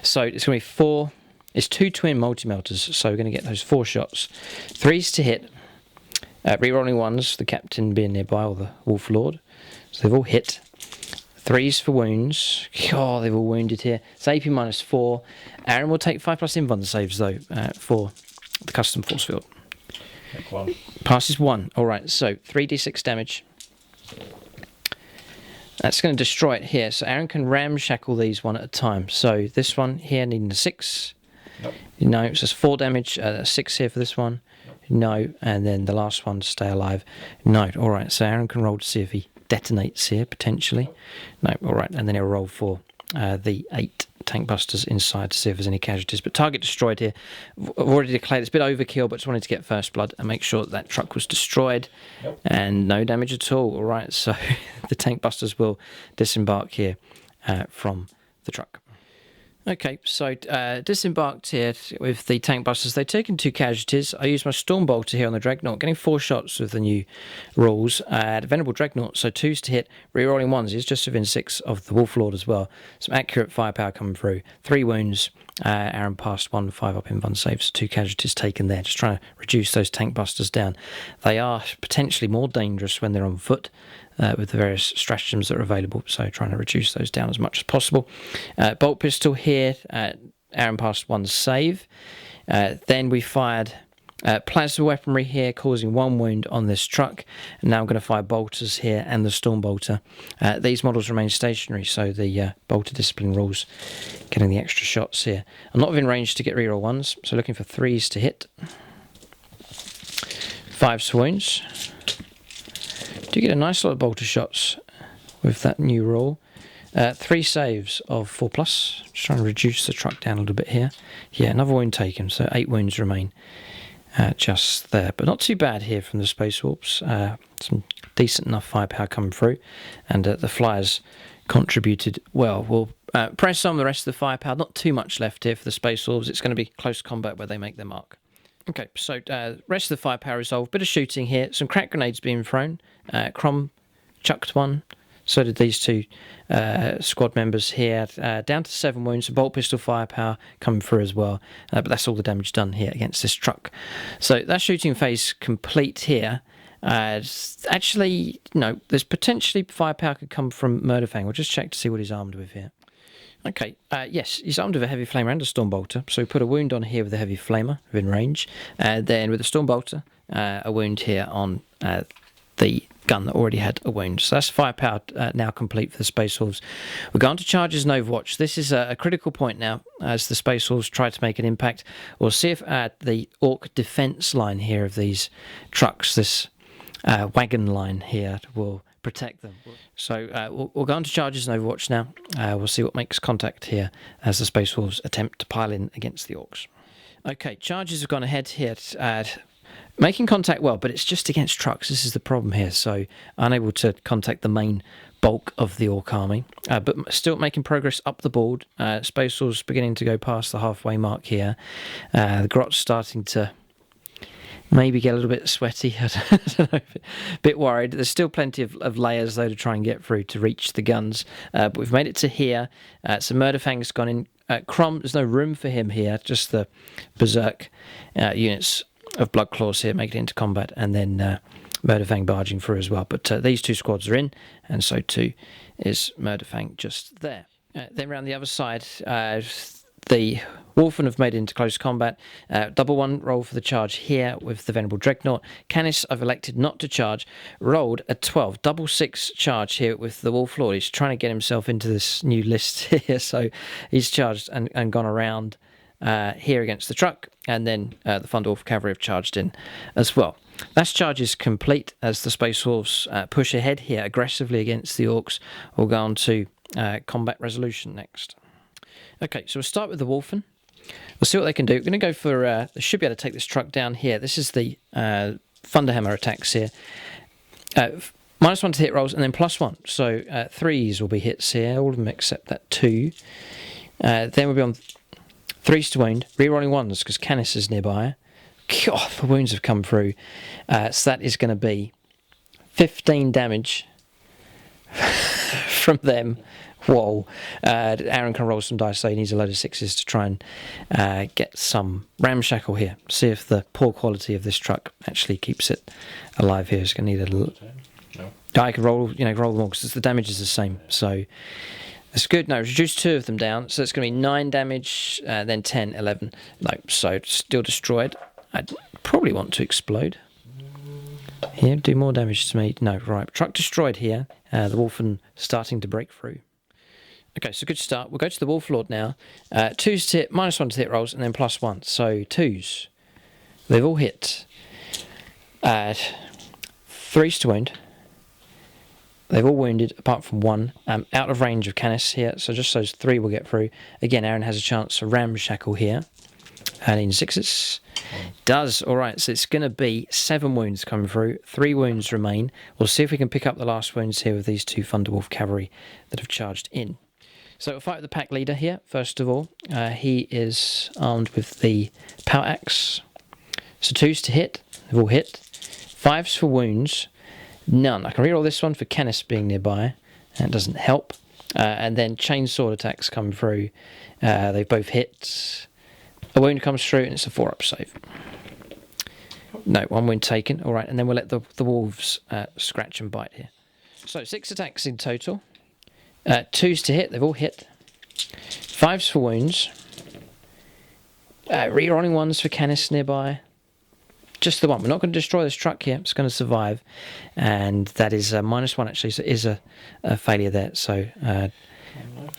So it's going to be 4. It's 2 twin multi-melters, so we're going to get those 4 shots. 3s to hit. Rerolling 1s, the captain being nearby, or the Wolf Lord. So they've all hit. 3s for wounds. Oh, they've all wounded here. It's AP -4. Aaron will take 5+ invuln saves, though, for the custom force field. Take 1. Passes 1. Alright, so 3d6 damage. That's going to destroy it here. So Aaron can ramshackle these one at a time. So this one here needing a 6. Nope. No, so it's 4 damage. 6 here for this one. No, and then the last one to stay alive. No, all right. So Aaron can roll to see if he detonates here potentially. No, all right, and then he'll roll for the 8 tank busters inside to see if there's any casualties. But target destroyed here. I've already declared it's a bit overkill, but just wanted to get first blood and make sure that truck was destroyed. Nope. And no damage at all. All right, so the tank busters will disembark here from the truck. Okay, so disembarked here with the tank busters. They've taken 2 casualties. I used my Storm Bolter here on the Dreadnought, getting 4 shots with the new rules. The Venerable Dreadnought, so 2s to hit, rerolling 1s. He's just within 6 of the Wolf Lord as well. Some accurate firepower coming through. 3 wounds. Aaron passed 1 5-up invuln saves. 2 casualties taken there. Just trying to reduce those tank busters down. They are potentially more dangerous when they're on foot. With the various stratagems that are available, so trying to reduce those down as much as possible. Bolt pistol here, Aaron passed 1 save. Then we fired plasma weaponry here, causing 1 wound on this truck. And now I'm going to fire bolters here and the Storm Bolter. These models remain stationary, so the Bolter discipline rules getting the extra shots here. I'm not within range to get reroll 1s, so looking for 3s to hit. 5s for wounds. Do get a nice lot of bolter shots with that new rule. 3 saves of 4+. Just trying to reduce the truck down a little bit here. Yeah, another wound taken, so 8 wounds remain just there. But not too bad here from the Space Wolves. Some decent enough firepower coming through. And the Flyers contributed well. We'll press on the rest of the firepower. Not too much left here for the Space Wolves. It's going to be close combat where they make their mark. Okay, so rest of the firepower resolved. Bit of shooting here. Some crack grenades being thrown. Crom chucked 1. So did these 2 squad members here. Down to 7 wounds. Some bolt pistol firepower coming through as well. But that's all the damage done here against this truck. So that shooting phase complete here. Actually, no, there's potentially firepower could come from Murderfang. We'll just check to see what he's armed with here. Okay, yes, he's armed with a heavy flamer and a Storm Bolter, so we put a wound on here with a heavy flamer within range. Then with a Storm Bolter, a wound here on the gun that already had a wound. So that's firepower now complete for the Space Wolves. We're going to charges and Overwatch. This is a critical point now as the Space Wolves try to make an impact. We'll see if the Ork defence line here of these trucks, this wagon line here, will protect them. So we'll go on to charges and Overwatch now. We'll see what makes contact here as the Space Wolves attempt to pile in against the Orks. Okay, charges have gone ahead here. Making contact well, but it's just against trucks. This is the problem here. So unable to contact the main bulk of the Ork army, but still making progress up the board. Space Wolves beginning to go past the halfway mark here. The Grot's starting to maybe get a little bit sweaty. I don't know, a bit worried. There's still plenty of layers, though, to try and get through to reach the guns. But we've made it to here. So Murderfang's gone in. Crom, there's no room for him here. Just the Berserk units of Bloodclaws here make it into combat. And then Murderfang barging through as well. But these two squads are in. And so too is Murderfang just there. Then around the other side, the Wolfen have made it into close combat. Double one roll for the charge here with the Venerable Dreadnought. Canis, I've elected not to charge, rolled a 12. Double 6 charge here with the Wolf Lord. He's trying to get himself into this new list here, so he's charged and gone around here against the truck, and then the Thunderwolf Cavalry have charged in as well. Last charge is complete as the Space Wolves push ahead here aggressively against the Orks. We'll go on to combat resolution next. Okay, so we'll start with the Wolfen. We'll see what they can do. We're going to go for... they should be able to take this truck down here. This is the Thunderhammer attacks here. -1 to hit rolls and then +1. So 3s will be hits here, all of them except that 2. Then we'll be on 3s to wound, rerolling 1s because Canis is nearby. God, the wounds have come through. So that is going to be 15 damage from them. Whoa. Aaron can roll some dice, so he needs a load of 6s to try and get some ramshackle here. See if the poor quality of this truck actually keeps it alive here. It's going to need a little... No. I can roll them all because the damage is the same. So that's good. No, reduce 2 of them down. So it's going to be 9 damage, then 10, 11. No, so still destroyed. I'd probably want to explode. Here, do more damage to me. No, right. Truck destroyed here. The Wolfen starting to break through. Okay, so good start. We'll go to the Wolf Lord now. 2s to hit, -1 to hit rolls, and then +1. So 2s. They've all hit. 3s to wound. They've all wounded, apart from 1. Out of range of Canis here, so just those 3 will get through. Again, Aaron has a chance for ramshackle here. And in 6s. Does. Alright, so it's going to be 7 wounds coming through. 3 wounds remain. We'll see if we can pick up the last wounds here with these 2 Thunderwolf Cavalry that have charged in. So we'll fight with the pack leader here, first of all. He is armed with the Power Axe. So 2s to hit. They've all hit. 5s for wounds. None. I can reroll this one for Canis being nearby. That doesn't help. And then Chainsword attacks come through. They both hit. A wound comes through and it's a 4-up save. No, 1 wound taken. All right, and then we'll let the wolves scratch and bite here. So 6 attacks in total. 2s to hit. They've all hit. 5s for wounds. Rerolling 1s for Canis nearby. Just the 1. We're not going to destroy this truck here. It's going to survive. And that is -1 actually. So it is a failure there. So...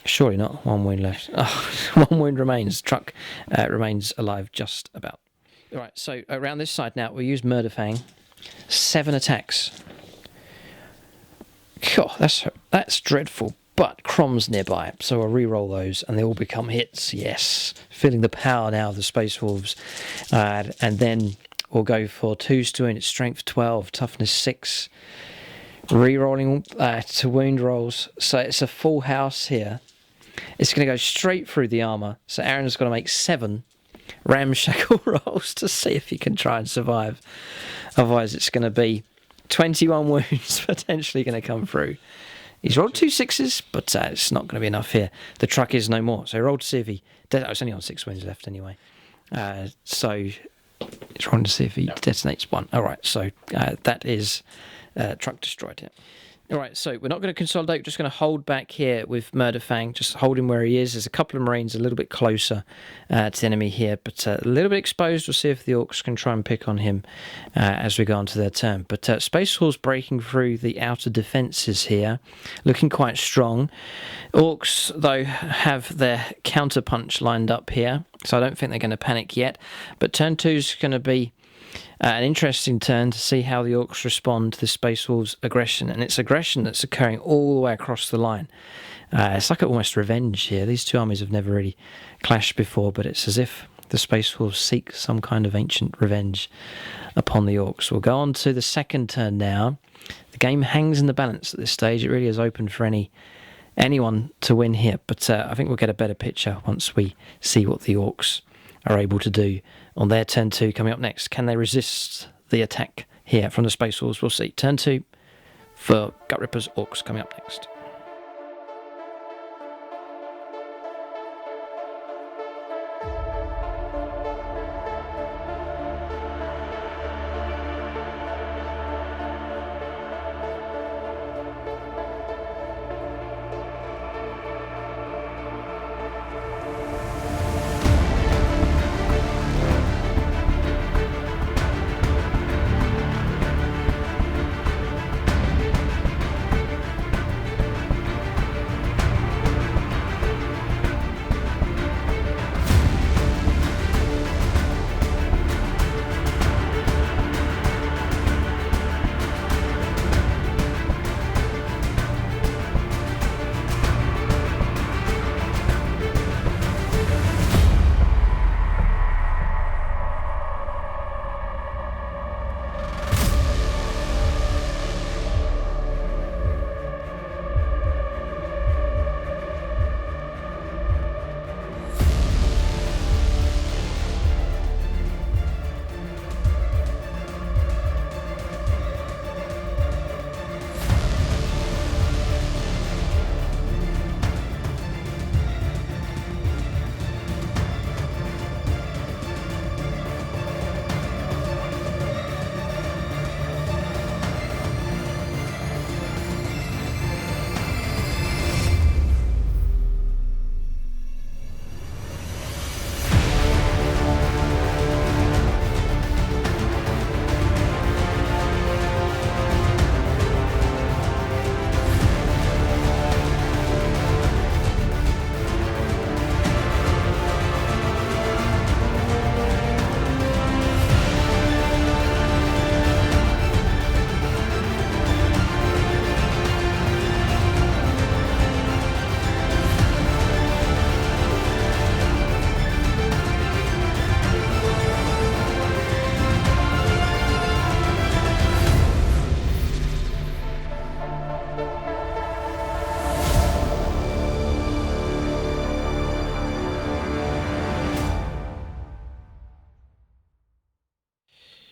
surely not. 1 wound left. Oh, 1 wound remains. Truck remains alive just about. Alright, so around this side now, we'll use Murderfang. 7 attacks. God, that's dreadful. But Crom's nearby, so I'll re-roll those and they all become hits. Yes. Feeling the power now of the Space Wolves. And then we'll go for 2s to wound. It's strength 12, toughness 6. Re-rolling to wound rolls, so it's a full house here. It's going to go straight through the armour, so Aaron's got to make 7 ramshackle rolls to see if he can try and survive. Otherwise it's going to be 21 wounds potentially going to come through. He's rolled 2 6s, but it's not going to be enough here. The truck is no more, so he rolled to see if he... it's only on 6 wounds left anyway. So he's rolling to see if he detonates 1. Alright, so that is... truck destroyed here. Alright, so we're not going to consolidate, we're just going to hold back here with Murderfang, just hold him where he is. There's a couple of Marines a little bit closer to the enemy here, but a little bit exposed. We'll see if the Orks can try and pick on him as we go on to their turn. But Space Wolves breaking through the outer defences here, looking quite strong. Orks, though, have their counter-punch lined up here, so I don't think they're going to panic yet. But turn 2 is going to be an interesting turn to see how the Orks respond to the Space Wolves' aggression. And it's aggression that's occurring all the way across the line. It's like almost revenge here. These two armies have never really clashed before, but it's as if the Space Wolves seek some kind of ancient revenge upon the Orks. We'll go on to the second turn now. The game hangs in the balance at this stage. It really is open for anyone to win here, but I think we'll get a better picture once we see what the Orks are able to do on their turn 2 coming up next. Can they resist the attack here from the Space Wolves? We'll see. Turn 2 for Gut Rippers Orks coming up next.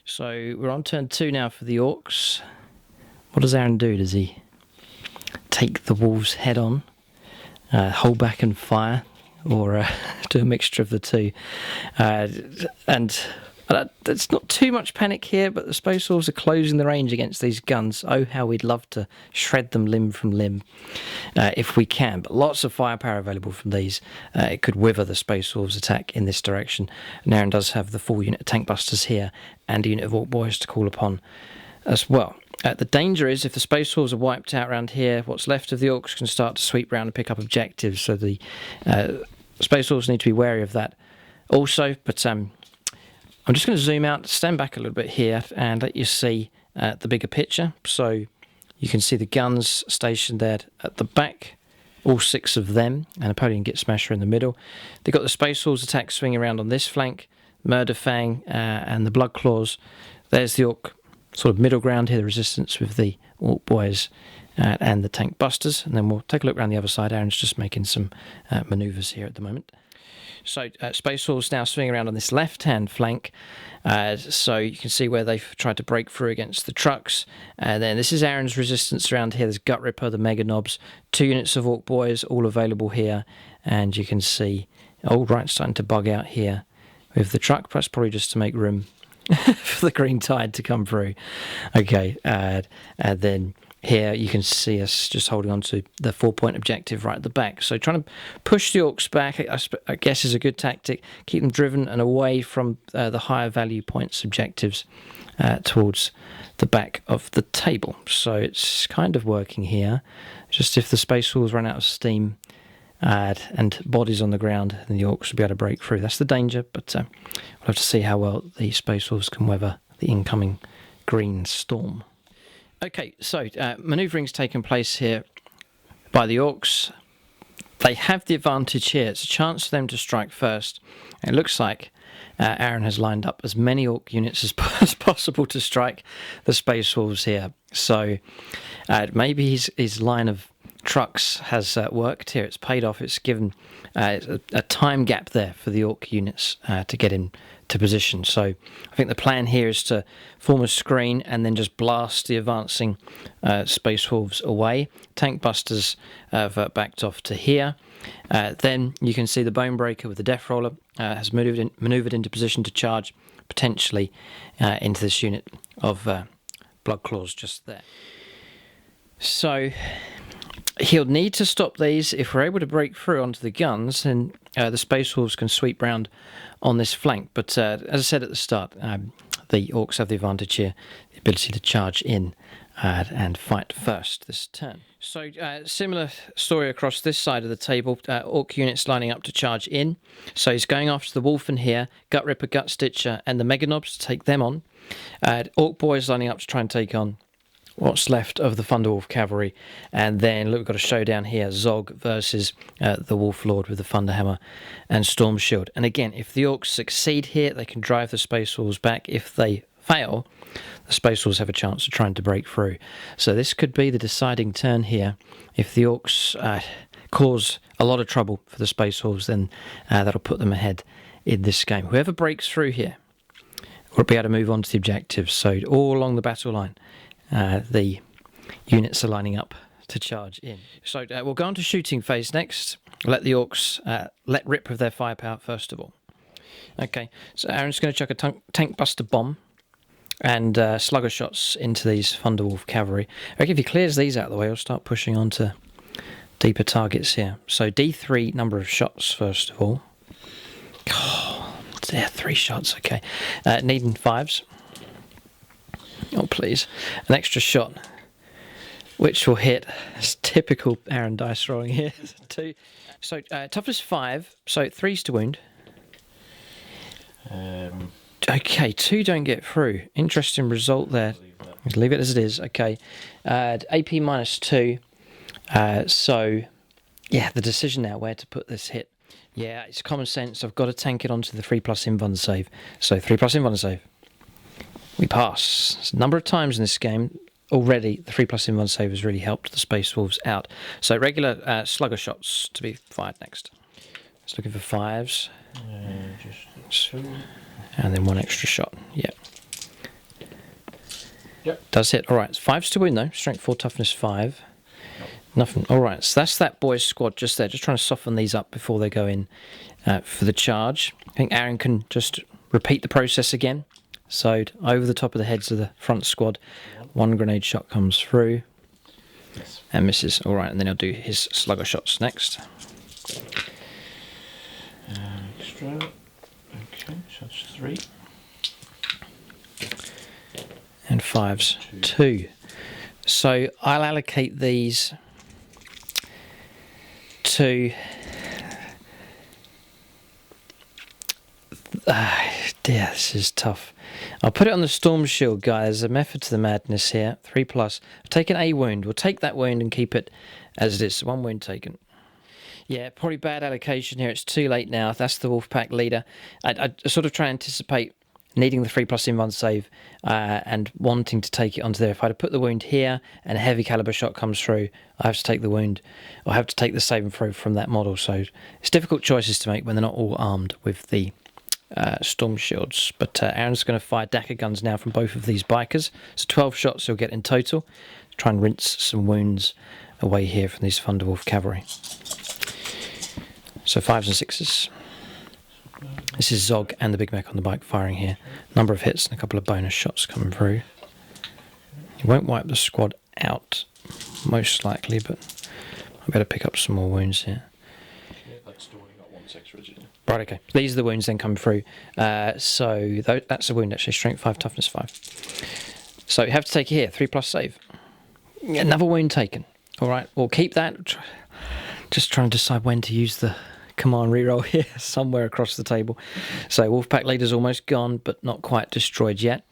So we're on turn 2 now for the Orks. What does Aaron do? Does he take the wolves head on, hold back and fire, or do a mixture of the two? There's not too much panic here, but the Space Wolves are closing the range against these guns. Oh, how we'd love to shred them limb from limb if we can. But lots of firepower available from these. It could wither the Space Wolves' attack in this direction. And Aaron does have the full unit of tank busters here and a unit of Ork boys to call upon as well. The danger is if the Space Wolves are wiped out around here, what's left of the Orks can start to sweep around and pick up objectives. So the Space Wolves need to be wary of that also. But I'm just going to zoom out, stand back a little bit here and let you see the bigger picture. So you can see the guns stationed there at the back, all 6 of them, and Napoleon Git Smasher in the middle. They've got the Space Wolves attack swinging around on this flank, Murder Fang and the Blood Claws. There's the Ork sort of middle ground here, the resistance with the Ork boys and the tank busters. And then we'll take a look around the other side. Aaron's just making some manoeuvres here at the moment. So Space Wolves now swing around on this left-hand flank, so you can see where they've tried to break through against the trucks. And then this is Aaron's resistance around here. There's Gut Ripper, the Mega Knobs, 2 units of Ork boys, all available here. And you can see, oh right, starting to bug out here with the truck. That's probably just to make room for the Green Tide to come through. Okay, and then here you can see us just holding on to the 4-point objective right at the back. So trying to push the Orks back, I guess, is a good tactic. Keep them driven and away from the higher value points objectives towards the back of the table. So it's kind of working here. Just if the Space Wolves run out of steam and bodies on the ground, then the Orks will be able to break through. That's the danger, but we'll have to see how well the Space Wolves can weather the incoming green storm. Okay, so manoeuvering's taken place here by the Orks. They have the advantage here. It's a chance for them to strike first. It looks like Aaron has lined up as many Ork units as possible to strike the Space Wolves here. So maybe his line of trucks has worked here. It's paid off. It's given a time gap there for the Ork units to get into position. So I think the plan here is to form a screen and then just blast the advancing Space Wolves away. Tank Busters have backed off to here. Then you can see the Bone Breaker with the Death Roller has manoeuvred into position to charge potentially into this unit of Blood Claws just there. So he'll need to stop these. If we're able to break through onto the guns, then the Space Wolves can sweep round on this flank. But as I said at the start, the Orks have the advantage here, the ability to charge in and fight first this turn. So similar story across this side of the table. Ork units lining up to charge in. So he's going after the Wolfen here, Gut Ripper, Gut Stitcher, and the Meganobs to take them on. Ork boys lining up to try and take on what's left of the Thunderwolf cavalry. And then look, we've got a showdown here, Zog versus the Wolf Lord with the Thunderhammer and Storm Shield. And again, if the Orks succeed here, they can drive the Space Wolves back. If they fail, the Space Wolves have a chance of trying to break through. So this could be the deciding turn here. If the Orks cause a lot of trouble for the Space Wolves, then that'll put them ahead in this game. Whoever breaks through here will be able to move on to the objectives. So all along the battle line, the units are lining up to charge in. So we'll go on to shooting phase next. Let the Orks let rip with their firepower first of all. Okay, so Aaron's going to chuck a tank buster bomb and slugger shots into these Thunderwolf cavalry. I reckon if he clears these out of the way, he'll start pushing on to deeper targets here. So D3 number of shots first of all. Oh, yeah, 3 shots, okay. Needing 5s. Oh, please. An extra shot, which will hit. It's typical Aaron dice rolling here. 2. So toughness 5, so 3s to wound. Okay, 2 don't get through. Interesting result there. Leave it as it is. Okay. AP -2. So, yeah, the decision now where to put this hit. Yeah, it's common sense. I've got to tank it onto the 3+ invuln save. So 3+ invuln save. We pass. It's a number of times in this game already the 3+ invuln save has really helped the Space Wolves out. So regular slugger shots to be fired next. Just looking for 5s. Just 2. And then 1 extra shot. Yeah. Yep. Does hit. All right. It's 5s to win though. Strength 4, toughness 5. Nope. Nothing. All right. So that's that boys' squad just there. Just trying to soften these up before they go in for the charge. I think Aaron can just repeat the process again. So over the top of the heads of the front squad, 1 grenade shot comes through and misses. All right. And then he'll do his slugger shots next. Extra. Okay, so that's 3. And 5s, 2. So I'll allocate these to... dear, this is tough. I'll put it on the Storm Shield, guys. There's a method to the madness here. 3+. Taking a wound. We'll take that wound and keep it as it is. 1 wound taken. Yeah, probably bad allocation here. It's too late now. That's the Wolfpack leader. I sort of try and anticipate needing the 3+ invuln save and wanting to take it onto there. If I had to put the wound here and a heavy caliber shot comes through, I have to take the wound, or I have to take the save and throw from that model. So it's difficult choices to make when they're not all armed with the Storm Shields. But Aaron's going to fire Dagger guns now from both of these bikers. So 12 shots he'll get in total. Try and rinse some wounds away here from these Thunderwolf cavalry. So 5s and 6s. This is Zog and the Big Mech on the bike firing here. Number of hits and a couple of bonus shots coming through. He won't wipe the squad out, most likely, but I better pick up some more wounds here. Yeah, that's still only got 1 6 originally. Right, okay. These are the wounds then coming through. So that's a wound actually. Strength 5, toughness 5. So you have to take it here. 3+ save. Another wound taken. All right, we'll keep that. Just trying to decide when to use the command reroll here, somewhere across the table. So Wolfpack leader's almost gone, but not quite destroyed yet.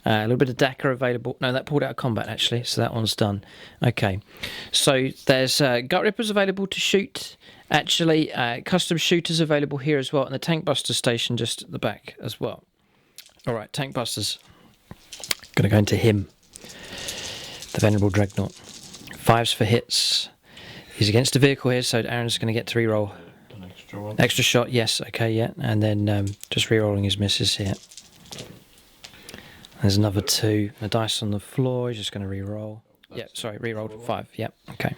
A little bit of Dakar available. No, that pulled out of combat actually, so that one's done. Okay, so there's Gut Rippers available to shoot. Actually, custom shooters available here as well, and the Tank Buster station just at the back as well. All right, Tank Busters. Going to go into him. The Venerable Dreadnought. 5s for hits. He's against a vehicle here, so Aaron's going to get to reroll. An extra one. Extra shot, yes, okay, yeah. And then just rerolling his misses here. There's another 2. A dice on the floor, he's just going to reroll. Yeah, sorry, rerolled 5, yep, okay.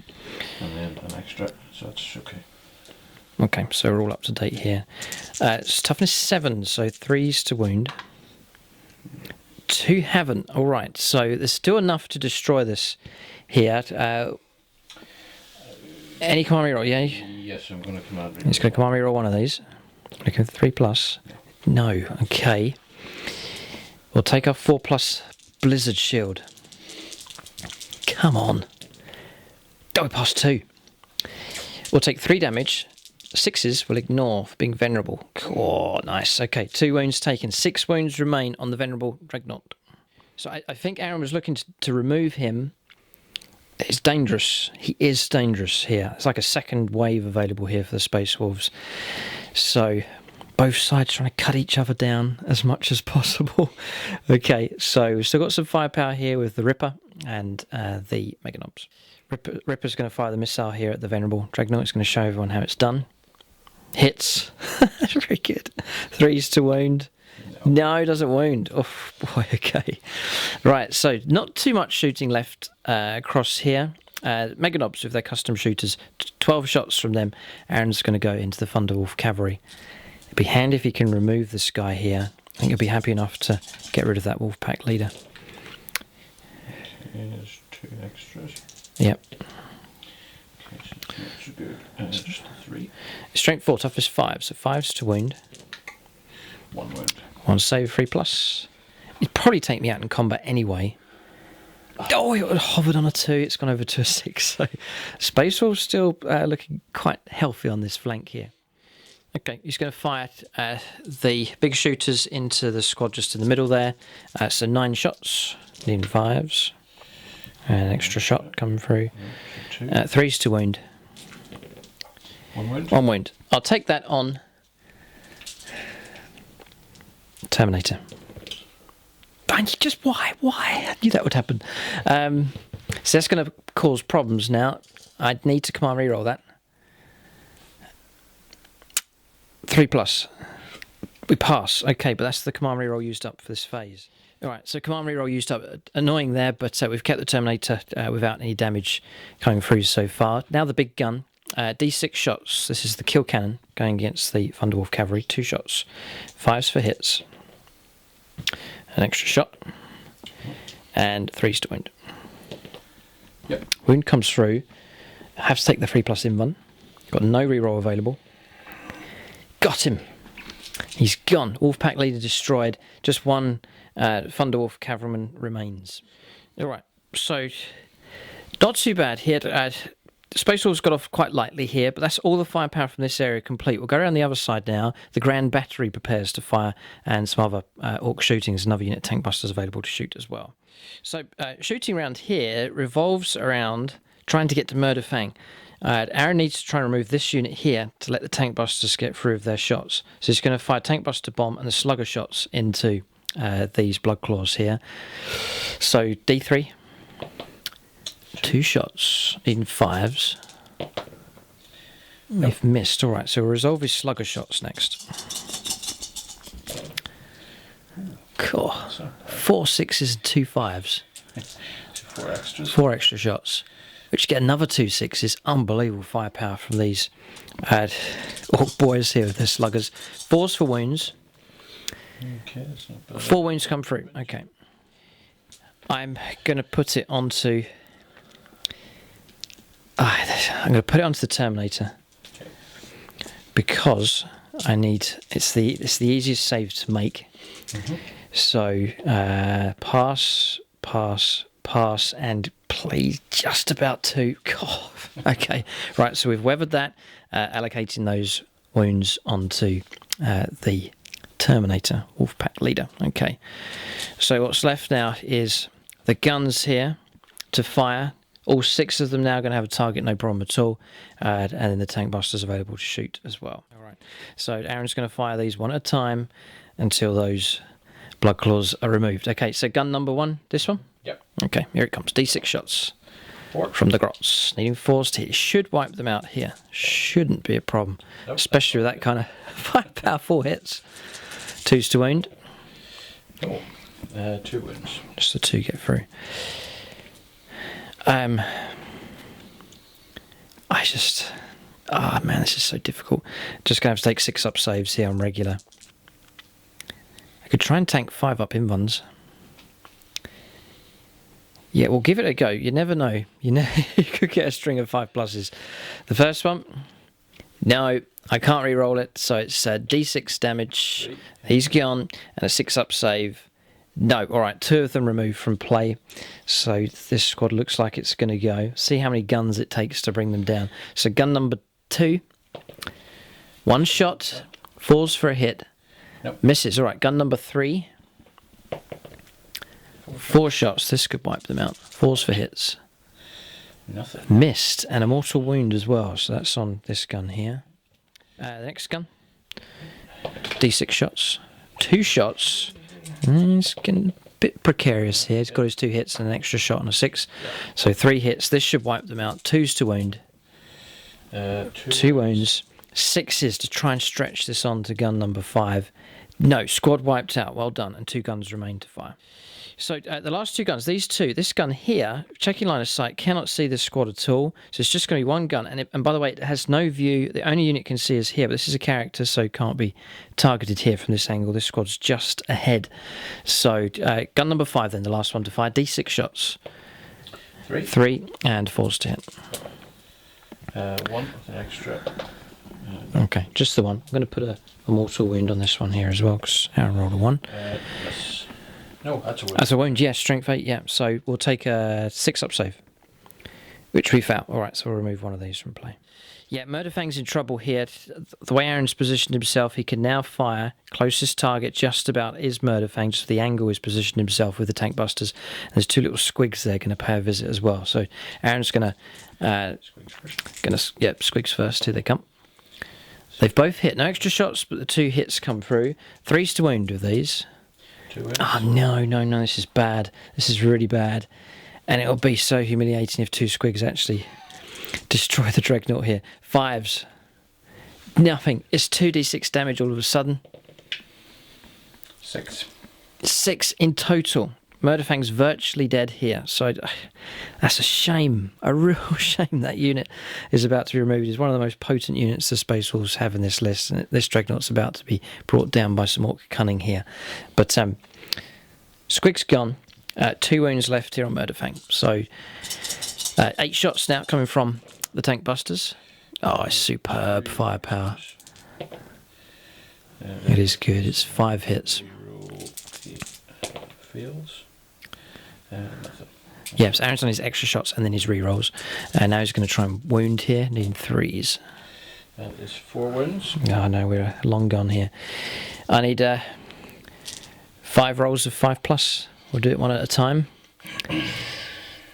And then an extra, so that's okay. Okay, so we're all up to date here. It's toughness 7, so 3s to wound. 2 haven't, alright, so there's still enough to destroy this here. Any command reroll, yeah? Yes, I'm going to command reroll. He's going to command reroll one of these. Looking for 3+. No, okay. We'll take our 4+ Blizzard Shield. Come on. Go past 2. We'll take 3 damage. 6s will ignore for being venerable. Oh, nice. Okay, 2 wounds taken. 6 wounds remain on the venerable Dreadnought. So I think Aaron was looking to remove him. It's dangerous. He is dangerous here. It's like a second wave available here for the Space Wolves. So both sides trying to cut each other down as much as possible. Okay, so we've still got some firepower here with the Ripper and the Mega Knobs. Ripper's going to fire the missile here at the Venerable Dreadnought. It's going to show everyone how it's done. Hits. Very good. 3s to wound. No, doesn't wound. Oh, boy, okay. Right, so not too much shooting left across here. Mega Knobs with their custom shooters. 12 shots from them. Aaron's going to go into the Thunderwolf Cavalry. It'd be handy if he can remove this guy here. I think he'll be happy enough to get rid of that wolf pack leader. Here's 2 extras. Yep. Okay, so that's good. Just a 3. Strength 4, toughness 5. So 5s to wound. 1 wound. 1 save, 3+. He'd probably take me out in combat anyway. Oh, it hovered on a 2. It's gone over to a 6. So Space Wolf's still looking quite healthy on this flank here. Okay, he's going to fire the big shooters into the squad just in the middle there. So 9 shots, needing 5s. And an extra shot coming through. 3s to wound. 1 wound. 1 wound. I'll take that on Terminator. Just why? I knew that would happen. So that's going to cause problems now. I'd need to command reroll that. 3+. We pass. Okay, but that's the command reroll used up for this phase. Alright, so command reroll used up. Annoying there, but we've kept the Terminator without any damage coming through so far. Now the big gun. D6 shots. This is the kill cannon going against the Thunderwolf Cavalry. 2 shots. 5s for hits. An extra shot. And 3s to wound. Yep. Wound comes through. I have to take the 3+ invan. Got no reroll available. Got him. He's gone. Wolfpack leader destroyed. Just 1 Thunderwolf Cavalryman remains. Alright, so not too bad here. Space Wolves got off quite lightly here, but that's all the firepower from this area complete. We'll go around the other side now. The Grand Battery prepares to fire, and some other Orc shooting. There's another unit tank busters available to shoot as well. So shooting around here revolves around trying to get to Murder Fang. Aaron needs to try and remove this unit here to let the tank busters get through with their shots. So he's going to fire tank buster bomb and the slugger shots into these blood claws here. So D3. 2 shots, even 5s. We've missed. Alright, so we'll resolve his slugger shots next. Cool. 4 6s and 2 5s. 4 extras. 4 extra shots. Which get another 2 6s. Unbelievable firepower from these Orc boys here with their sluggers. 4s for wounds. Okay, that's not bad. 4 wounds come through. Okay. I'm going to put it onto... I'm going to put it onto the Terminator. Okay. Because I need... It's the easiest save to make. Mm-hmm. So, pass, and please just about to... God. Okay. Right, so we've weathered that, allocating those wounds onto the Terminator, Wolfpack leader. Okay. So what's left now is the guns here to fire. All 6 of them now are going to have a target, no problem at all. And then the tank busters available to shoot as well. All right. So Aaron's going to fire these one at a time until those blood claws are removed. Okay, so gun number 1, this one? Yep. Okay, here it comes. D6 shots. Orc. from the Grots. Needing 4s to hit. Should wipe them out here. Shouldn't be a problem. Nope. Especially with that kind of 5 power 4 hits. 2s to wound. Oh, 2 wounds. Just the 2 get through. Man, this is so difficult. Just going to have to take 6 up saves here on regular. I could try and tank 5 up in ones. Yeah, we'll give it a go. You never know. You could get a string of 5 pluses. The first one, no, I can't re-roll it, so it's D6 damage. He's gone, and a 6 up save. No, all right, 2 of them removed from play. So this squad looks like it's going to go. See how many guns it takes to bring them down. So gun number 2, 1 shot, 4s for a hit. Nope. Misses. All right, gun number 3, 4 shots. This could wipe them out. 4s for hits. Nothing. Missed, and a mortal wound as well. So that's on this gun here. The next gun, D6 shots, 2 shots. It's getting a bit precarious here. He's got his 2 hits and an extra shot on a 6. So 3 hits. This should wipe them out. 2s to wound. 2 wounds. 6s to try and stretch this on to gun number 5. No, squad wiped out. Well done. And 2 guns remain to fire. So the last 2 guns, these 2, this gun here, checking line of sight, cannot see this squad at all. So it's just going to be 1 gun. And by the way, it has no view. The only unit it can see is here. But this is a character, so it can't be targeted here from this angle. This squad's just ahead. So gun number 5 then, the last one to fire. D6 shots. 3 and 4s to hit. 1 with an extra. Okay, just the 1. I'm going to put a mortal wound on this one here as well, because Aaron rolled a 1. Yes. No, that's a wound. That's a wound, yeah, strength 8, yeah. So we'll take a 6 up save, which we found. All right, so we'll remove one of these from play. Yeah, Murderfang's in trouble here. The way Aaron's positioned himself, he can now fire. Closest target just about is Murderfang, just the angle he's positioned himself with the tank busters. And there's 2 little squigs there going to pay a visit as well. So Aaron's going to... squigs first, here they come. They've both hit. No extra shots, but the 2 hits come through. 3s to wound with these. 2 wounds. Oh, no, this is bad. This is really bad. And it'll be so humiliating if 2 squigs actually destroy the Dreadnought here. 5s. Nothing. It's 2d6 damage all of a sudden. 6. 6 in total. Murderfang's virtually dead here. So that's a shame. A real shame that unit is about to be removed. It's one of the most potent units the Space Wolves have in this list. And this Dreadnought's about to be brought down by some Orc cunning here. But Squig's gone. 2 wounds left here on Murderfang. So 8 shots now coming from the tank busters. Oh, it's superb firepower. It is good. It's 5 hits. Fields. Nothing. Yeah, so Aaron's on his extra shots and then his re-rolls. And now he's going to try and wound here, needing 3s. That is 4 wounds. Oh no, we're long gone here. I need 5 rolls of 5 plus. We'll do it one at a time.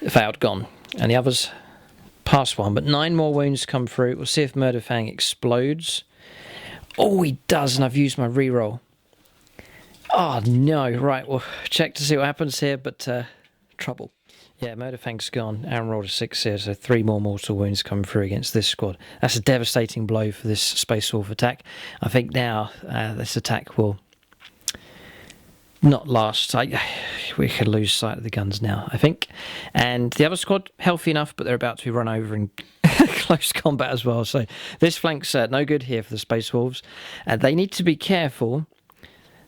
Failed, gone. And the others passed 1, but 9 more wounds come through. We'll see if Murderfang explodes. Oh, he does, and I've used my re-roll. Oh no, right, we'll check to see what happens here, but trouble. Yeah, Murderfang's gone. Aaron rolled a 6 here, so 3 more mortal wounds come through against this squad. That's a devastating blow for this Space Wolf attack. I think now this attack will not last. We could lose sight of the guns now, I think. And the other squad, healthy enough, but they're about to be run over in close combat as well. So this flank's no good here for the Space Wolves. And they need to be careful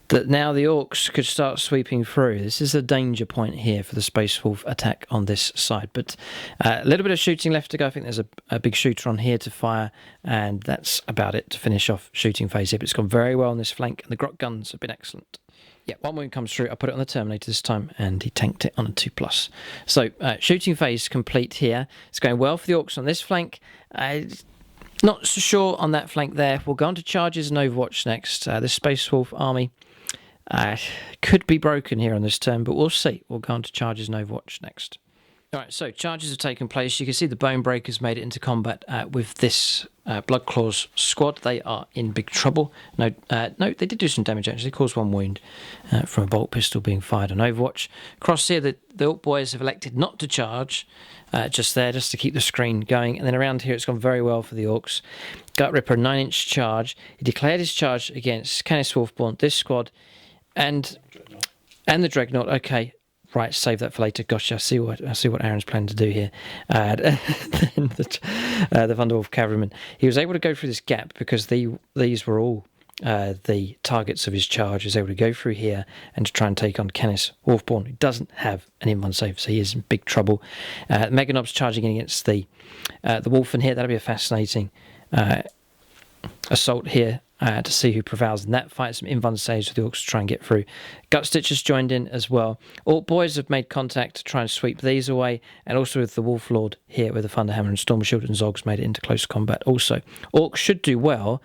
that now the Orcs could start sweeping through. This is a danger point here for the Space Wolf attack on this side. But a little bit of shooting left to go. I think there's a big shooter on here to fire, and that's about it to finish off shooting phase here. But it's gone very well on this flank, and the Grot guns have been excellent. Yeah, 1 wound comes through. I put it on the Terminator this time, and he tanked it on a 2+. So shooting phase complete here. It's going well for the Orcs on this flank. Not so sure on that flank there. We'll go on to charges and Overwatch next. This Space Wolf army could be broken here on this turn, but we'll see. We'll go on to charges and Overwatch next. All right, so charges have taken place. You can see the Bone Breakers made it into combat with this Blood Claws squad. They are in big trouble. No, they did do some damage actually. Caused one wound from a bolt pistol being fired on Overwatch. Across here, the Ork boys have elected not to charge, just to keep the screen going. And then around here, it's gone very well for the Orks. Gut Ripper, 9-inch charge. He declared his charge against Canis Wolfborn, this squad, and the Dreadnought. Okay. Right, save that for later. Gosh, I see what Aaron's planning to do here. Then the Thunderwolf Cavalryman. He was able to go through this gap because these were all the targets of his charge. He was able to go through here and to try and take on Canis Wolfborn, who doesn't have an in-1 save, so he is in big trouble. Meganob's charging in against the Wolfen here. That'll be a fascinating assault here. To see who prevails in that fight. Some in-1 saves for the Orks to try and get through. Gut Stitchers joined in as well. Ork boys have made contact to try and sweep these away, and also with the Wolf Lord here with the Thunderhammer and Storm Shield and Zogs made it into close combat also. Orks should do well,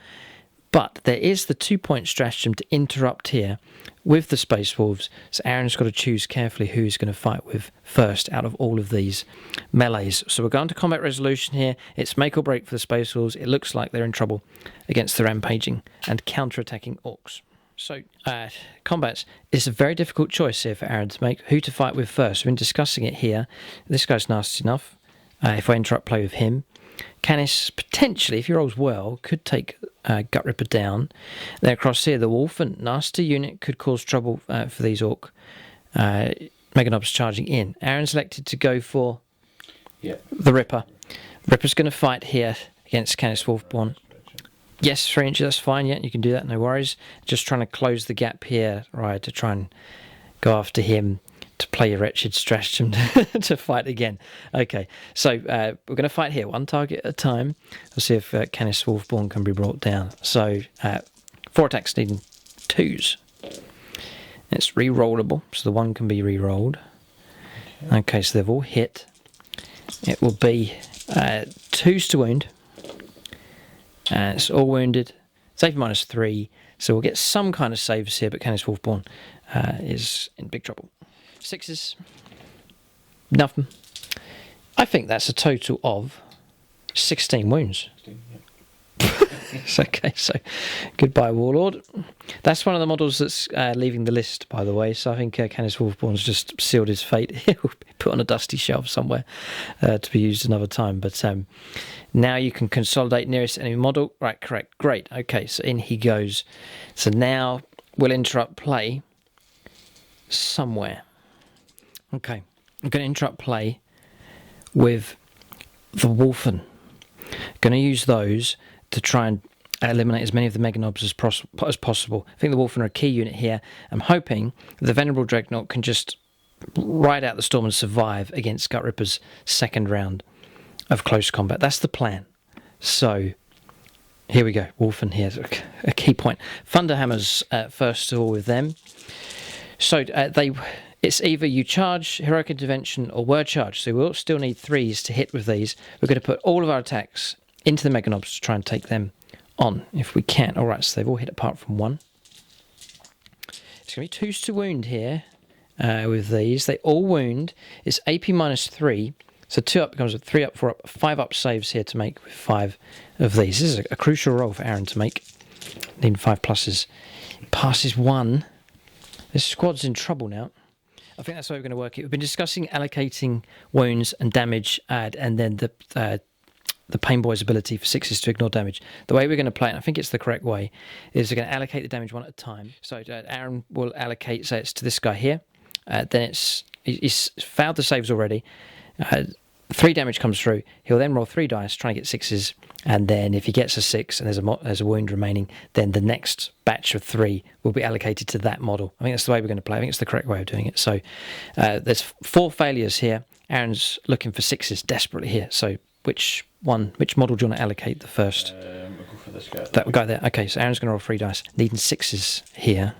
but there is the 2-point stratagem to interrupt here with the Space Wolves, so Aaron's got to choose carefully who he's going to fight with first out of all of these melees. So we're going to combat resolution here. It's make or break for the Space Wolves. It looks like they're in trouble against the rampaging and counter-attacking Orks. So combats is a very difficult choice here for Aaron to make, who to fight with first. We've been discussing it here. This guy's nasty enough. If I interrupt play with him, Canis potentially, if he rolls well, could take Gut Ripper down. Then across here, the Wolf and nasty unit could cause trouble for these Ork. Meganob's charging in. Aaron's elected to go for the Ripper. Ripper's going to fight here against Canis Wolfborn. Yes, 3 inches, that's fine. Yeah, you can do that, no worries. Just trying to close the gap here, right, to try and go after him, to play a wretched stratagem to fight again. Okay, so we're going to fight here, one target at a time. We'll see if Canis Wolfborn can be brought down. So 4 attacks needing 2s. It's re-rollable, so the 1 can be re-rolled. Okay, so they've all hit. It will be 2s to wound. It's all wounded. Save -3, so we'll get some kind of saves here, but Canis Wolfborn is in big trouble. 6s. Nothing. I think that's a total of 16 wounds. 16, yeah. Okay, so goodbye Warlord. That's one of the models that's leaving the list, by the way, so I think Canis Wolfborn's just sealed his fate. He'll be put on a dusty shelf somewhere to be used another time, but now you can consolidate nearest enemy model. Right, correct, great. Okay, so in he goes. So now we'll interrupt play somewhere. Okay, I'm going to interrupt play with the Wolfen. Going to use those to try and eliminate as many of the Meganobs as possible. I think the Wolfen are a key unit here. I'm hoping the Venerable Dreadnought can just ride out the storm and survive against Gut Ripper's second round of close combat. That's the plan. So here we go. Wolfen here, a key point. Thunderhammers first of all with them. So it's either you charge Heroic Intervention or Word Charge. So we'll still need 3s to hit with these. We're going to put all of our attacks into the Meganobs to try and take them on if we can. Alright, so they've all hit apart from 1. It's going to be 2s to wound here with these. They all wound. It's AP -3. So 2 up becomes a 3 up, 4 up, 5 up saves here to make with 5 of these. This is a crucial roll for Aaron to make. Needing 5 pluses. Passes 1. This squad's in trouble now. I think that's the way we're going to work it. We've been discussing allocating wounds and damage, and then the Pain Boy's ability for 6s to ignore damage. The way we're going to play it, and I think it's the correct way, is we're going to allocate the damage one at a time. So Aaron will allocate, say it's to this guy here. Then he's failed the saves already. 3 damage comes through. He'll then roll 3 dice, trying to get 6s, and then if he gets a 6 and there's a wound remaining, then the next batch of 3 will be allocated to that model. I think that's the way we're going to play. I think it's the correct way of doing it. So there's 4 failures here. Aaron's looking for 6s desperately here. So which model do you want to allocate the first? I'll go for this guy. That guy there. Okay, so Aaron's going to roll 3 dice, needing 6s here.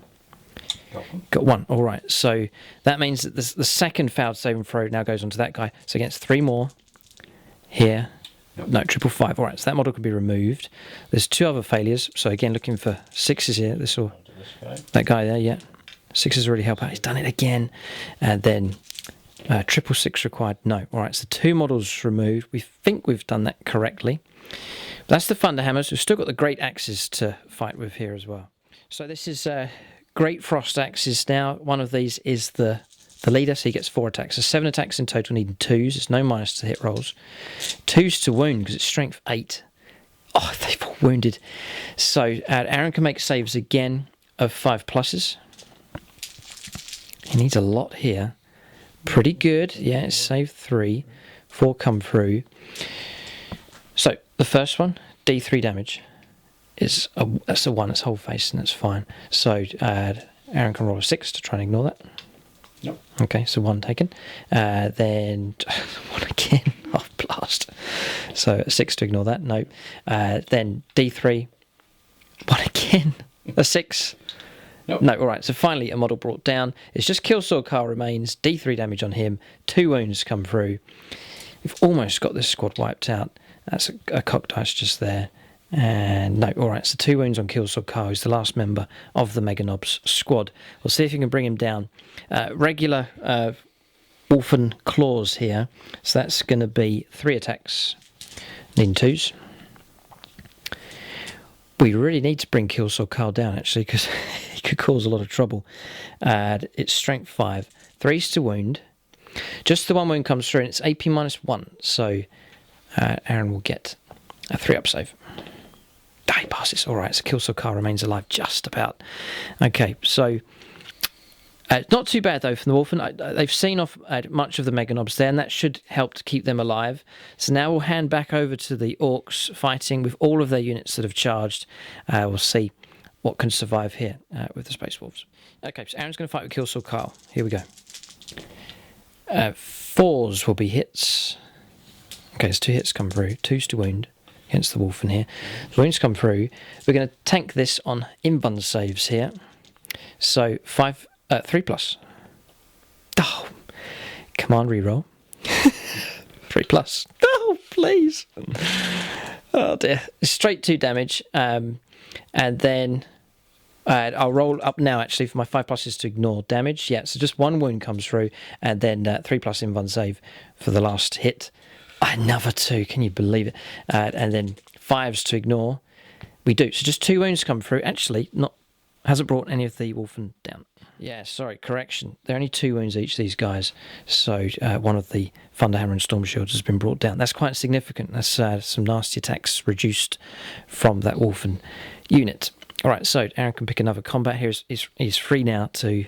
Got 1. All right. So that means that the second failed saving throw now goes on to that guy. So against 3 more here. Yep. No, 555. All right. So that model can be removed. There's 2 other failures. So again, looking for 6s here. This guy. That guy there. Yeah. 6s really help out. He's done it again. And then Triple six required. No. All right, so 2 models removed. We think we've done that correctly. That's the Thunderhammers. We've still got the Great Axes to fight with here as well. So this is Great Frost Axes now. One of these is the leader, so he gets 4 attacks. So 7 attacks in total, needing 2s. It's no minus to hit rolls. 2s to wound, because it's strength 8. Oh, they've all wounded. So Aaron can make saves again of 5 pluses. He needs a lot here. Pretty good. Yeah, it's save 3. 4 come through. So the first one, D3 damage. That's a 1, it's whole face, and that's fine. So Aaron can roll a 6 to try and ignore that. Nope. Okay, so 1 taken. Then 1 again. Oh, blast. So a 6 to ignore that. No. Then D3. 1 again. A 6. Nope. No, all right. So finally a model brought down. It's just Killsword Carl remains. D3 damage on him. 2 wounds come through. We've almost got this squad wiped out. That's a cock dice just there. And no, all right, so 2 wounds on Killsword Carl, who's the last member of the Mega Knobs squad. We'll see if you can bring him down. Regular Wolfen Claws here, so that's going to be 3 attacks, needing 2s. We really need to bring Killsword Carl down, actually, because he could cause a lot of trouble. It's strength 5, 3s to wound. Just the 1 wound comes through, and it's AP -1, so Aaron will get a 3-up save. He passes. All right, so Killsword Carl remains alive just about. Okay, so not too bad, though, from the Wolfen. They've seen off much of the Mega Knobs there, and that should help to keep them alive. So now we'll hand back over to the Orks fighting with all of their units that have charged. We'll see what can survive here with the Space Wolves. Okay, so Aaron's going to fight with Killsword Carl. Here we go. 4s will be hits. Okay, so 2 hits come through. 2s to wound against the Wolfen here. The wounds come through. We're going to tank this on invuln saves here. So 3 plus. Oh, command reroll. 3 plus. Oh, please. Oh dear. Straight 2 damage. And then I'll roll up now actually for my 5 pluses to ignore damage. Yeah, so just 1 wound comes through, and then 3 plus invuln save for the last hit. Another 2, can you believe it? And then 5s to ignore. We do. So just 2 wounds come through. Actually, hasn't brought any of the Wolfen down. Yeah, sorry, correction. They're only 2 wounds each, these guys. So one of the Thunderhammer and Storm Shields has been brought down. That's quite significant. That's some nasty attacks reduced from that Wolfen unit. All right, so Aaron can pick another combat here. He's free now to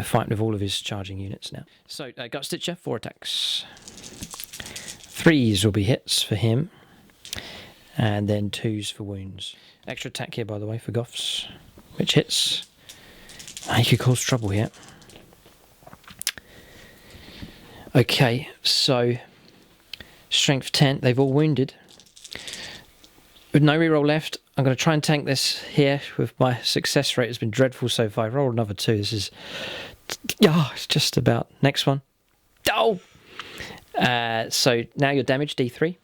fight with all of his charging units now. So Gut Stitcher, 4 attacks. 3s will be hits for him, and then 2s for wounds. Extra attack here, by the way, for Goths, which hits. He could cause trouble here. Okay, so strength 10, they've all wounded. With no reroll left, I'm going to try and tank this here. With my success rate has been dreadful so far. I rolled another 2. This is, it's just about. Next one. Oh! So now your damage, D3.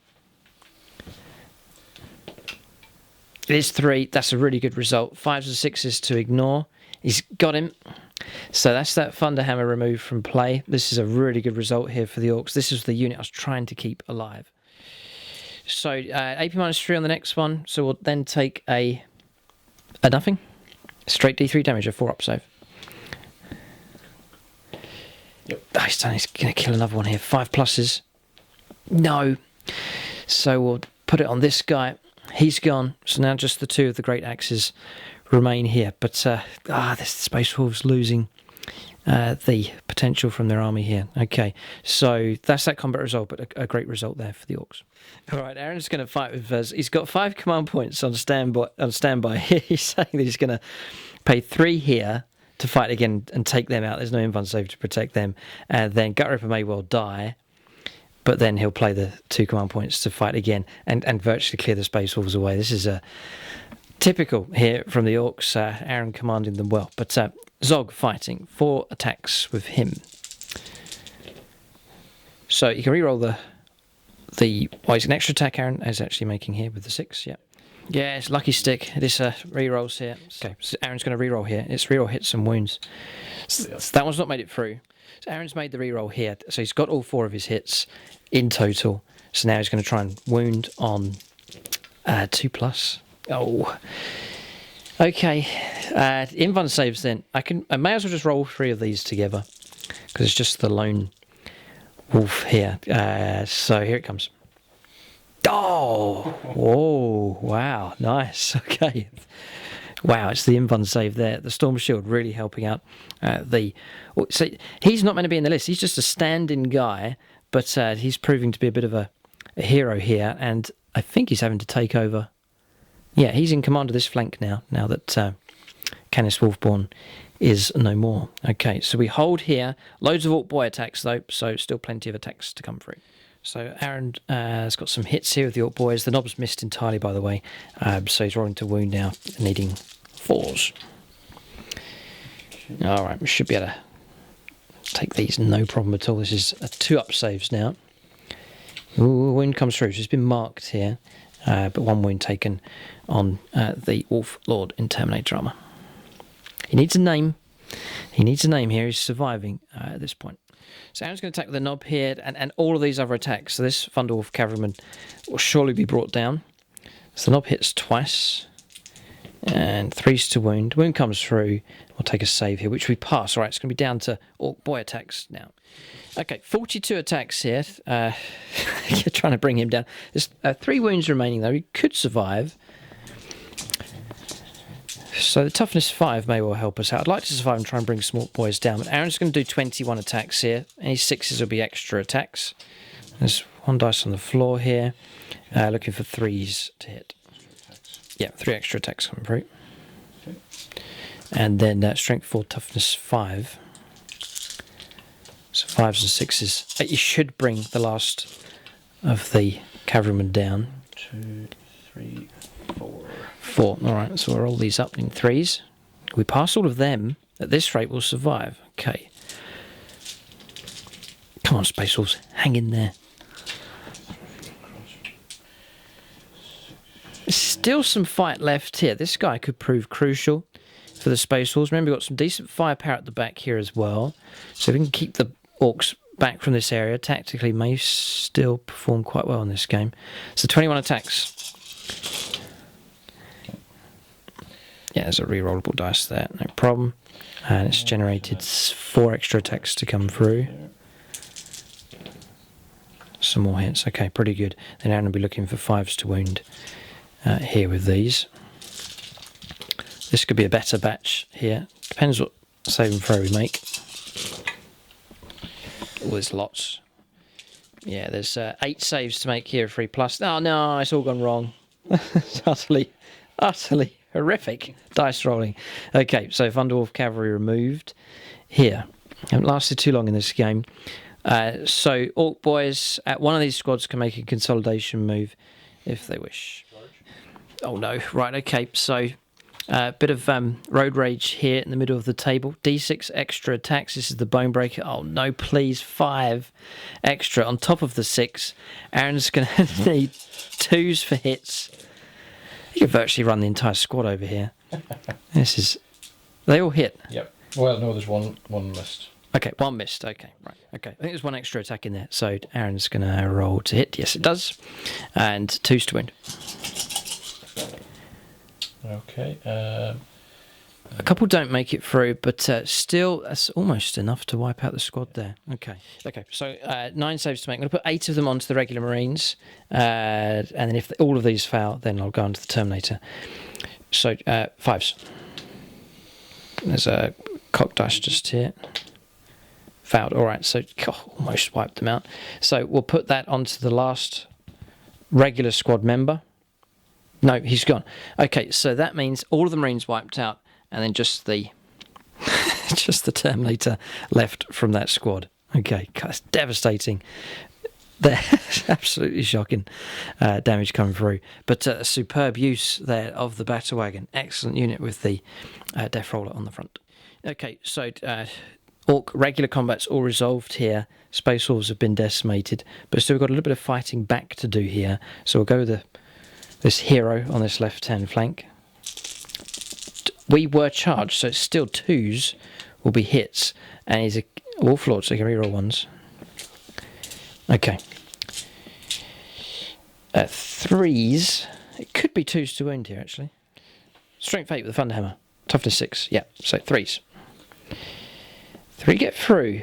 It is 3. That's a really good result. 5s and 6s to ignore. He's got him. So that's that Thunderhammer removed from play. This is a really good result here for the Orks. This is the unit I was trying to keep alive. So AP -3 on the next one. So we'll then take a nothing. Straight D3 damage, a 4-up save. Yep. Oh, he's going to kill another one here. 5 pluses. No. So we'll put it on this guy. He's gone. So now just the 2 of the Great Axes remain here. But this Space Wolves losing the potential from their army here. Okay, so that's that combat result, but a great result there for the Orks. All right, Aaron's going to fight with us. He's got 5 command points on standby. He's saying that he's going to pay 3 here to fight again and take them out. There's no invuln save to protect them. And then Gut Ripper may well die, but then he'll play the 2 command points to fight again and virtually clear the Space Wolves away. This is typical here from the Orks. Aaron commanding them well. But Zog fighting, 4 attacks with him. So you can reroll it's an extra attack Aaron is actually making here with the 6, yeah. Yeah, it's lucky stick. This rerolls here. Okay, so Aaron's going to reroll here. It's reroll hits and wounds. So that one's not made it through. So Aaron's made the reroll here. So he's got all 4 of his hits in total. So now he's going to try and wound on 2+. Oh. Okay. Invuln saves then. I may as well just roll 3 of these together. Because it's just the lone wolf here. So here it comes. Oh! Whoa! Wow! Nice. Okay. Wow! It's the Invuln save there. The Storm Shield really helping out. So he's not meant to be in the list. He's just a stand-in guy, but he's proving to be a bit of a hero here, and I think he's having to take over. Yeah, he's in command of this flank now. Now that Canis Wolfborn is no more. Okay, so we hold here. Loads of Orc Boy attacks though, so still plenty of attacks to come through. So Aaron has got some hits here with the Orc Boys. The knob's missed entirely, by the way, so he's rolling to wound now, needing 4s. All right, we should be able to take these no problem at all. This is a 2-up saves now. Ooh, wound comes through. So it's been marked here, but 1 wound taken on the Wolf Lord in Terminator armor. He needs a name. He needs a name here. He's surviving at this point. So Aaron's going to attack with the knob here and all of these other attacks. So this Thunderwolf Cavalryman will surely be brought down. So the knob hits twice. And 3s to wound. Wound comes through. We'll take a save here, which we pass. All right, it's going to be down to Orc Boy attacks now. Okay, 42 attacks here. You're trying to bring him down. There's 3 wounds remaining, though. He could survive. So the toughness 5 may well help us out. I'd like to survive and try and bring some Orc Boys down. But Aaron's going to do 21 attacks here. Any 6s will be extra attacks. There's 1 dice on the floor here. Looking for 3s to hit. Yeah, 3 extra attacks coming through. Okay. And then strength 4, toughness 5. So 5s and 6s. You should bring the last of the cavalrymen down. 2, 3, 4. 4. All right, so we'll roll these up in 3s. We pass all of them. At this rate, we'll survive. Okay. Come on, Space Wolves. Hang in there. There's still some fight left here. This guy could prove crucial for the Space Wolves. Remember, we've got some decent firepower at the back here as well. So if we can keep the Orcs back from this area, tactically may still perform quite well in this game. So 21 attacks. Yeah, there's a rerollable dice there, no problem. And it's generated 4 extra attacks to come through. Some more hits. Okay, pretty good. Then Aaron will be looking for 5s to wound here with these. This could be a better batch here. Depends what save and throw we make. Oh, there's lots. Yeah, there's 8 saves to make here, 3+. Oh no, it's all gone wrong. It's utterly horrific dice rolling. Okay, so Thunderwolf Cavalry removed here. Haven't lasted too long in this game. So Orc Boys at one of these squads can make a consolidation move if they wish. Oh no, right, okay, so a bit of road rage here in the middle of the table. D6 extra attacks. This is the bone breaker. Oh no, please, 5 extra on top of the 6. Aaron's going to need 2s for hits. You could virtually run the entire squad over here. This is... They all hit. Yep. Well, no, there's one missed. Okay, 1 missed. Okay, right. Okay, I think there's 1 extra attack in there. So Aaron's going to roll to hit. Yes, it does. And 2s to wound. Okay. A couple don't make it through, but still, that's almost enough to wipe out the squad there. Okay. Okay, so 9 saves to make. I'm going to put 8 of them onto the regular Marines, and then if all of these fail, then I'll go on to the Terminator. So 5s. There's a cock dice just here. Failed. All right, so almost wiped them out. So we'll put that onto the last regular squad member. No, he's gone. Okay, so that means all of the Marines wiped out, and then just the just the Terminator left from that squad. Okay, that's devastating. That's absolutely shocking damage coming through. But a superb use there of the battle wagon. Excellent unit with the death roller on the front. Okay, so Orc regular combat's all resolved here. Space Wolves have been decimated, but still we've got a little bit of fighting back to do here. So we'll go with this hero on this left-hand flank. We were charged, so it's still 2s will be hits, and he's Wolf Lord, so you can reroll ones. Okay. 3s. It could be 2s to wound here, actually. Strength 8 with the Thunderhammer. Toughness 6. Yeah, so 3s. 3 get through.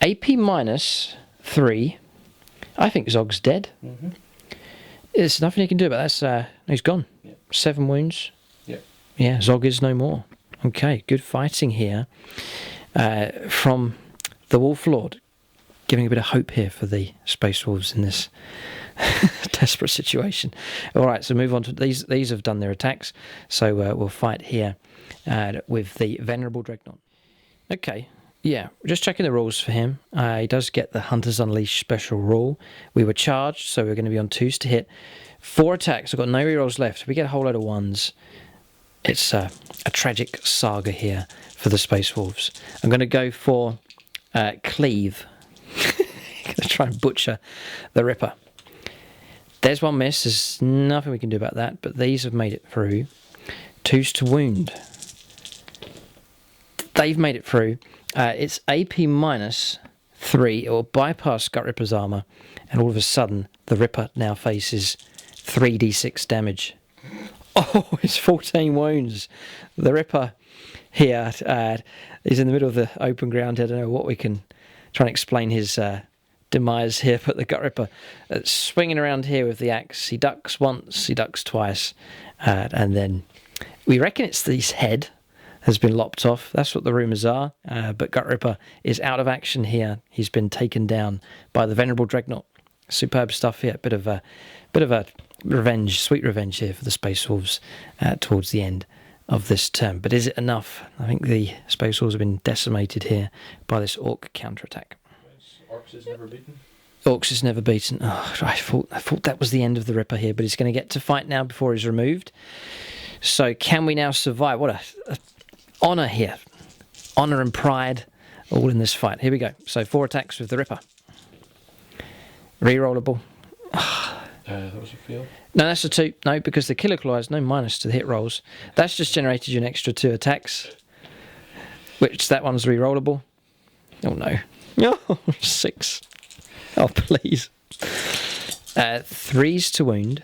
AP minus 3. I think Zog's dead. Mm-hmm. There's nothing you can do about that. No, he's gone. Yep. 7 wounds. Yep. Yeah, Zog is no more. Okay, good fighting here from the Wolf Lord. Giving a bit of hope here for the Space Wolves in this desperate situation. All right, so move on to these. These have done their attacks, so we'll fight here with the Venerable Dreadnought. Okay, yeah, just checking the rules for him. He does get the Hunter's Unleash special rule. We were charged, so we're going to be on 2s to hit. 4 attacks. I've got no rerolls left. We get a whole load of 1s. It's a tragic saga here for the Space Wolves. I'm going to go for Cleave. Going to try and butcher the Ripper. There's 1 miss. There's nothing we can do about that, but these have made it through. 2s to wound. They've made it through. It's AP minus 3. It will bypass Gut Ripper's armor, and all of a sudden, the Ripper now faces 3d6 damage. Oh, it's 14 wounds. The Ripper here is in the middle of the open ground. I don't know what we can try and explain his demise here, but the Gut Ripper swinging around here with the axe. He ducks once, he ducks twice, and then we reckon it's his head has been lopped off. That's what the rumours are, but Gut Ripper is out of action here. He's been taken down by the Venerable Dreadnought. Superb stuff here. Bit of a revenge, sweet revenge here for the Space Wolves towards the end of this term. But is it enough? I think the Space Wolves have been decimated here by this Orc counterattack. Orks is never beaten. Orks is never beaten. Oh, I thought that was the end of the Ripper here, but he's going to get to fight now before he's removed. So can we now survive? What a honour here. Honour and pride all in this fight. Here we go. So 4 attacks with the Ripper. Rerollable. That was a fail. No, that's a 2. No, because the Killer Claw has no minus to the hit rolls. That's just generated you an extra 2 attacks. Which that one's rerollable. Oh no. Oh, 6. Oh, please. 3s to wound.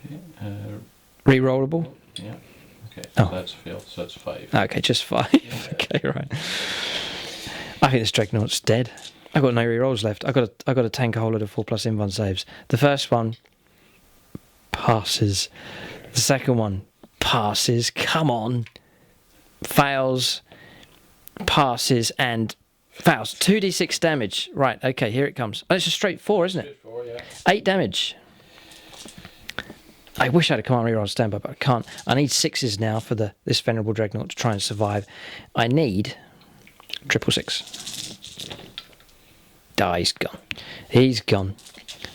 Okay. Rerollable. Yeah. Okay. Oh. That's a fail. So that's 5. Okay, just 5. Yeah. Okay, right. I think this Dreadnought's dead. I've got no rerolls left. I've got to tank a whole lot of 4+ invuln saves. The first one passes. The second one passes. Come on. Fails. Passes and fails. 2d6 damage. Right, okay, here it comes. Oh, it's a straight 4, isn't it? 4, yeah. 8 damage. I wish I had a command reroll on standby, but I can't. I need 6s now for this Venerable Dreadnought to try and survive. I need 666. He's gone. He's gone.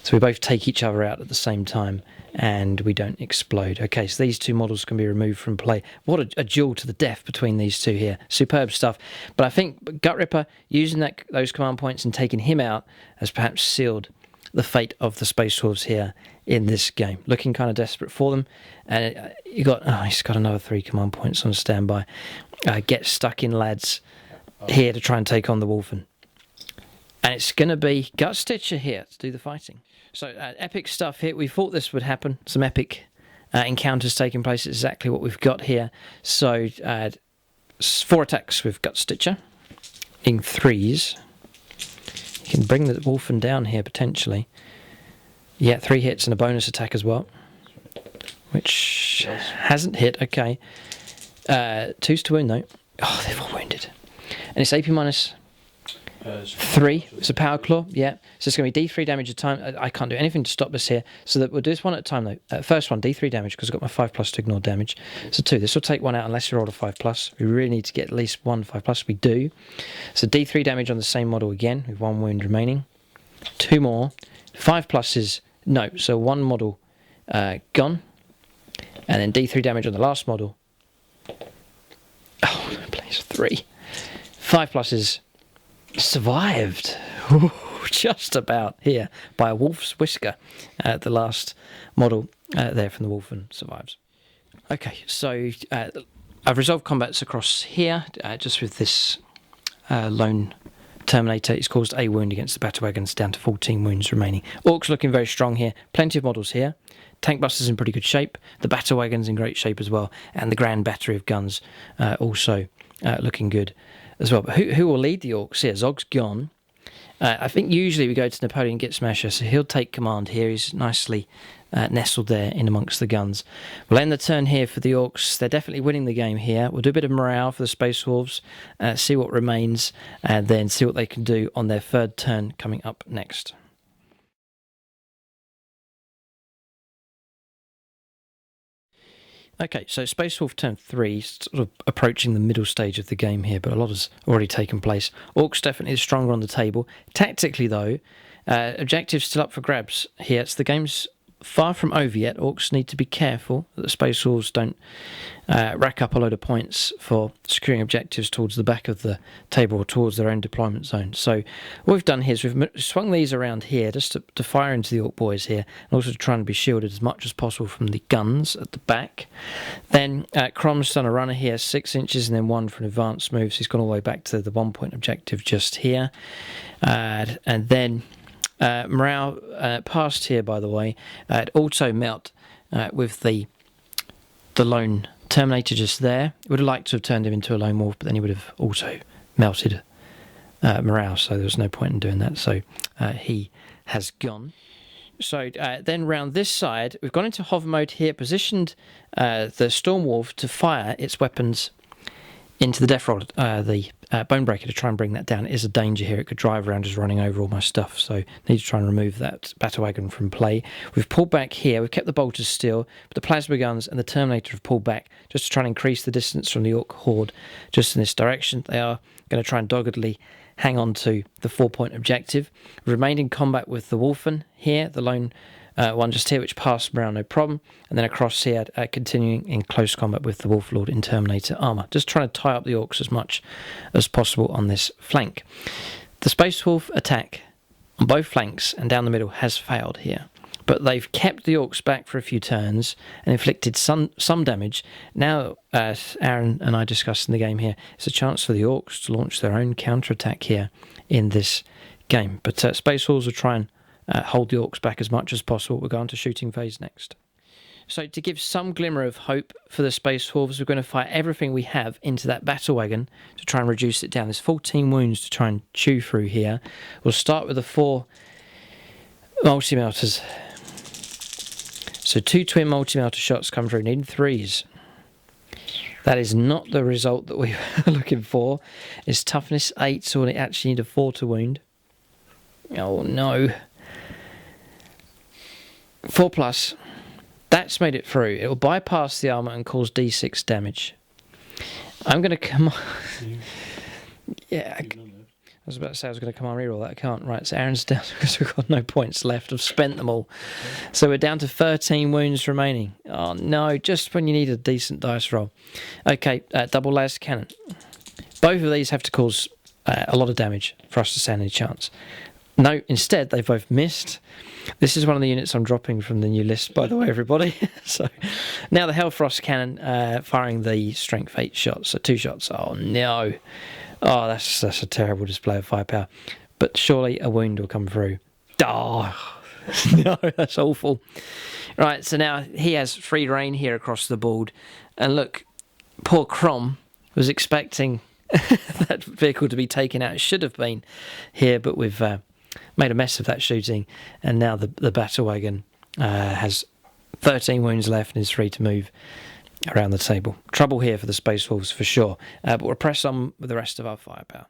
So we both take each other out at the same time and we don't explode. Okay, so these 2 models can be removed from play. What a duel to the death between these 2 here. Superb stuff. But I think Gut Ripper, using those command points and taking him out, has perhaps sealed the fate of the Space Wolves here in this game. Looking kind of desperate for them. And he's got another 3 command points on standby. Get stuck in, lads, here to try and take on the Wolfen. And it's going to be Gut Stitcher here to do the fighting. So epic stuff here. We thought this would happen. Some epic encounters taking place. It's exactly what we've got here. So 4 attacks with Gut Stitcher in 3s. You can bring the Wolfen down here potentially. Yeah, 3 hits and a bonus attack as well. Which hasn't hit. Okay. 2s to wound though. Oh, they've all wounded. And it's AP minus 3. It's a power claw, yeah. So it's going to be D3 damage a time. I can't do anything to stop this here. So that we'll do this one at a time though. First one, D3 damage, because I've got my 5+ to ignore damage. So 2. This will take 1 out unless you roll a 5+. We really need to get at least 1 5+. We do. So D3 damage on the same model again, with 1 wound remaining. 2 more. 5+ is no. So 1 model gone. And then D3 damage on the last model. Oh, please, 3. 5+ is survived. Ooh, just about here by a wolf's whisker. The last model there from the Wolfen survives. Okay, so I've resolved combats across here just with this lone Terminator. It's caused a wound against the battle wagons, down to 14 wounds remaining. Orks looking very strong here. Plenty of models here. Tank busters in pretty good shape. The battle wagons in great shape as well. And the grand battery of guns also looking good as well. But who will lead the Orks here? Zog's gone. I think usually we go to Napoleon Git Smasher, so he'll take command here. He's nicely nestled there in amongst the guns. We'll end the turn here for the Orks. They're definitely winning the game here. We'll do a bit of morale for the Space Wolves, see what remains, and then see what they can do on their third turn coming up next. Okay, so Space Wolf turn 3, sort of approaching the middle stage of the game here, but a lot has already taken place. Orks definitely stronger on the table. Tactically, though, objectives still up for grabs here. So the game's far from over yet. Orks need to be careful that the Space Wolves don't rack up a load of points for securing objectives towards the back of the table or towards their own deployment zone. So what we've done here is we've swung these around here just to fire into the Ork boys here, and also to try and be shielded as much as possible from the guns at the back. Then Crom's done a runner here, 6 inches, and then 1 for an advanced move, so he's gone all the way back to the 1 point objective just here. And then morale passed here, by the way. It auto melt with the lone Terminator just there. Would have liked to have turned him into a lone wolf, but then he would have also melted morale, so there was no point in doing that. So he has gone. So then round this side, we've gone into hover mode here, positioned the Storm Wolf to fire its weapons into the Death Rod, the Bone Breaker, to try and bring that down. It is a danger here. It could drive around just running over all my stuff, so I need to try and remove that battle wagon from play. We've pulled back here. We've kept the bolters still, but the plasma guns and the Terminator have pulled back just to try and increase the distance from the Ork horde just in this direction. They are going to try and doggedly hang on to the 4 point objective. We've remained in combat with the Wolfen here, the lone one just here, which passed around no problem, and then across here, continuing in close combat with the Wolf Lord in Terminator armour, just trying to tie up the Orks as much as possible on this flank. The Space Wolf attack on both flanks and down the middle has failed here, but they've kept the Orks back for a few turns and inflicted some damage. Now, as Aaron and I discussed in the game here, it's a chance for the Orks to launch their own counter-attack here in this game, but Space Wolves will try and hold the Orks back as much as possible. We're going to shooting phase next. So to give some glimmer of hope for the Space Wolves, we're going to fire everything we have into that battle wagon to try and reduce it down. There's 14 wounds to try and chew through here. We'll start with the 4 multi-melters. So 2 twin multi-melter shots come through, needing 3s. That is not the result that we were looking for. It's toughness 8, so we actually need a 4 to wound. Oh no. 4+, that's made it through. It will bypass the armour and cause D6 damage. I'm going to come on. Yeah, I was about to say I was going to come on reroll that. I can't. Right, so Aaron's down because we've got no points left. I've spent them all. So we're down to 13 wounds remaining. Oh no, just when you need a decent dice roll. Okay, double las cannon. Both of these have to cause a lot of damage for us to stand any chance. No, instead, they've both missed. This is one of the units I'm dropping from the new list, by the way, everybody. So now the Hellfrost Cannon firing the Strength 8 shots, so 2 shots. Oh, no. Oh, that's a terrible display of firepower. But surely a wound will come through. Oh, no, that's awful. Right, so now he has free reign here across the board. And look, poor Crom was expecting that vehicle to be taken out. It should have been here, but we've made a mess of that shooting, and now the battle wagon has 13 wounds left and is free to move around the table. Trouble here for the Space Wolves for sure, but we'll press on with the rest of our firepower.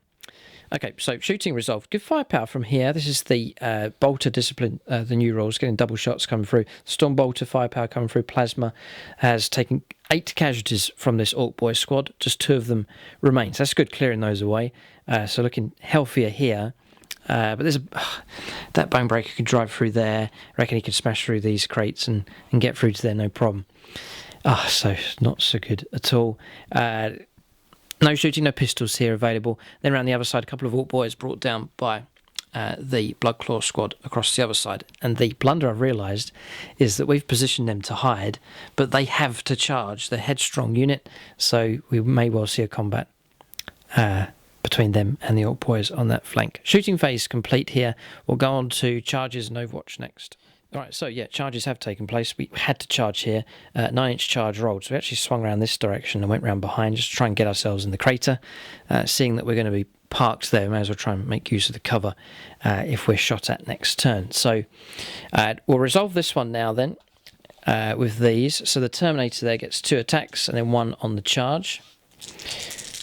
Okay, so shooting resolved. Good firepower from here. This is the Bolter discipline, the new rules, getting double shots coming through. Storm Bolter firepower coming through. Plasma has taken 8 casualties from this Ork Boy squad. Just 2 of them remain. So that's good, clearing those away. So looking healthier here. But there's that Bone Breaker can drive through there. I reckon he can smash through these crates and get through to there, no problem. So not so good at all. No shooting, no pistols here available. Then around the other side, a couple of Ork Boys brought down by the Bloodclaw squad across the other side. And the blunder I've realised is that we've positioned them to hide, but they have to charge. They're headstrong unit, so we may well see a combat between them and the Orc boys on that flank. Shooting phase complete here. We'll go on to charges and Overwatch next. Alright, so yeah, charges have taken place. We had to charge here. 9-inch charge rolled. So we actually swung around this direction and went round behind just to try and get ourselves in the crater. Seeing that we're going to be parked there, we may as well try and make use of the cover if we're shot at next turn. So we'll resolve this one now then with these. So the Terminator there gets 2 attacks and then 1 on the charge.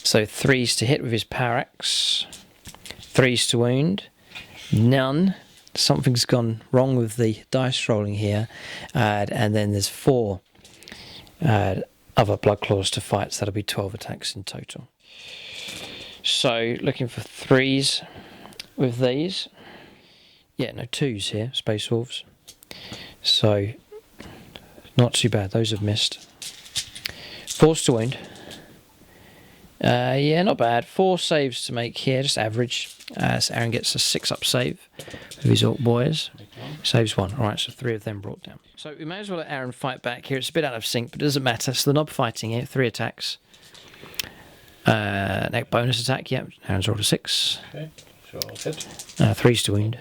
So 3s to hit with his power axe. 3s to wound. None. Something's gone wrong with the dice rolling here, and then there's 4 other blood claws to fight, so that'll be 12 attacks in total. So looking for 3s with these. Yeah, no 2s here, Space Wolves. So not too bad, those have missed. 4s to wound. Yeah, not bad. 4 saves to make here, just average. So Aaron gets a 6-up save with his Orc boys. Saves 1. Alright, so 3 of them brought down. So we may as well let Aaron fight back here. It's a bit out of sync, but it doesn't matter. So the knob fighting here, 3 attacks. Next bonus attack, yeah. Aaron's rolled a 6. Okay, so I'll hit. 3s to wound.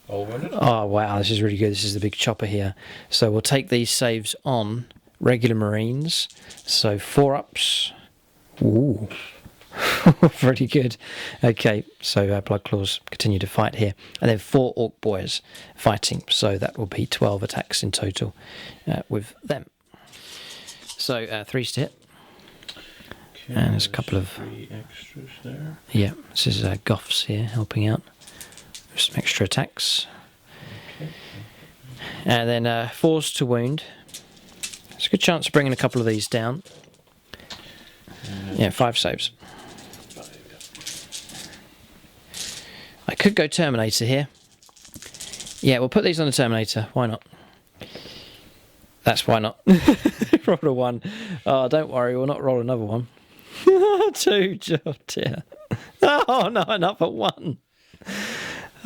All wounded. Oh, wow, this is really good. This is the big chopper here. So we'll take these saves on regular Marines. So 4 ups. Ooh. Very good. Okay, so blood claws continue to fight here, and then 4 Orc boys fighting, so that will be 12 attacks in total with them. So 3s to hit. Okay, And there's a couple of 3 extras there. Yeah, this is Goffs here helping out with some extra attacks. Okay. And then 4s to wound. It's a good chance of bringing a couple of these down. Yeah, 5 saves. I could go Terminator here. Yeah, we'll put these on the Terminator. Why not? That's why not. Roll a 1. Oh, don't worry, we'll not roll another one. 2, oh dear. Oh no, another 1.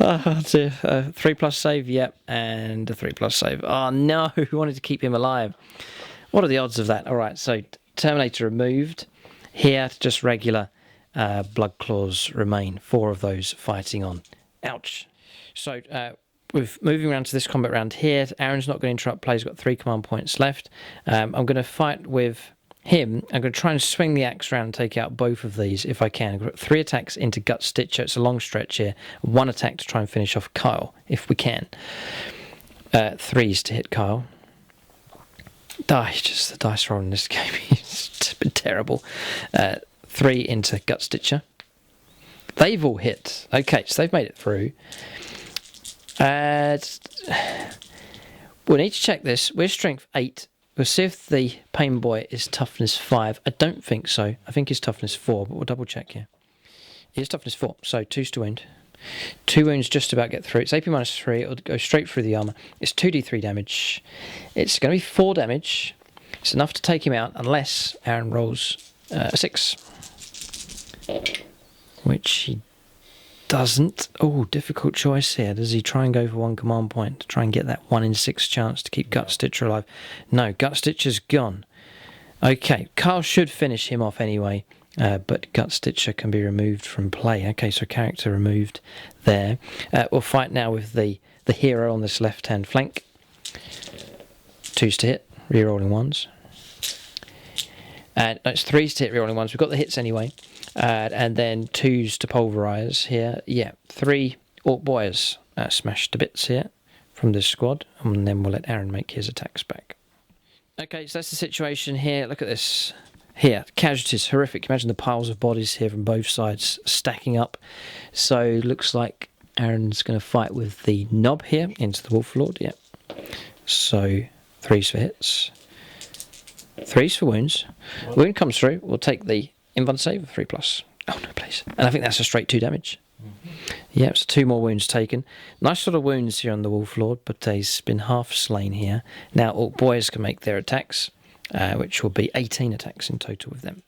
Oh dear. 3+ save, yep, and a 3+ save. Oh no, we wanted to keep him alive. What are the odds of that? Alright, so Terminator removed. Here, just regular blood claws remain. 4 of those fighting on. Ouch. So, with moving around to this combat round here, Aaron's not going to interrupt play. He's got 3 command points left. I'm going to fight with him. I'm going to try and swing the axe around and take out both of these if I can. I've got 3 attacks into Gut Stitcher. It's a long stretch here. 1 attack to try and finish off Kyle, if we can. 3s to hit Kyle. Just the dice roll in this game has been terrible. 3 into Gut Stitcher. They've all hit. Okay, so they've made it through. We'll need to check this. We're strength 8. We'll see if the Pain Boy is toughness 5. I don't think so. I think he's toughness 4, but we'll double check here. He is toughness 4, so 2s to wound. 2 wounds just about get through. It's AP -3. It'll go straight through the armour. It's 2d3 damage. It's going to be 4 damage. It's enough to take him out unless Aaron rolls a 6. Which he doesn't. Oh, difficult choice here. Does he try and go for 1 command point to try and get that 1 in 6 chance to keep Gut Stitcher alive? No, Gut Stitcher's gone. Okay, Carl should finish him off anyway. But Gut Stitcher can be removed from play. Okay, so character removed there. We'll fight now with the hero on this left-hand flank. 2s to hit, re-rolling 1s. No, it's 3s to hit, re-rolling 1s. We've got the hits anyway. And then 2s to pulverise here. Yeah, 3 Orc boys smashed to bits here from this squad. And then we'll let Aaron make his attacks back. Okay, so that's the situation here. Look at this. Here, casualties, horrific. Imagine the piles of bodies here from both sides stacking up. So, looks like Aaron's going to fight with the knob here into the Wolf Lord, yeah. So, 3s for hits. 3s for wounds. Wound comes through. We'll take the invuln save of 3+. Oh, no, please. And I think that's a straight 2 damage. Yeah, so 2 more wounds taken. Nice sort of wounds here on the Wolf Lord, but he's been half slain here. Now, Orc boys can make their attacks. Which will be 18 attacks in total with them.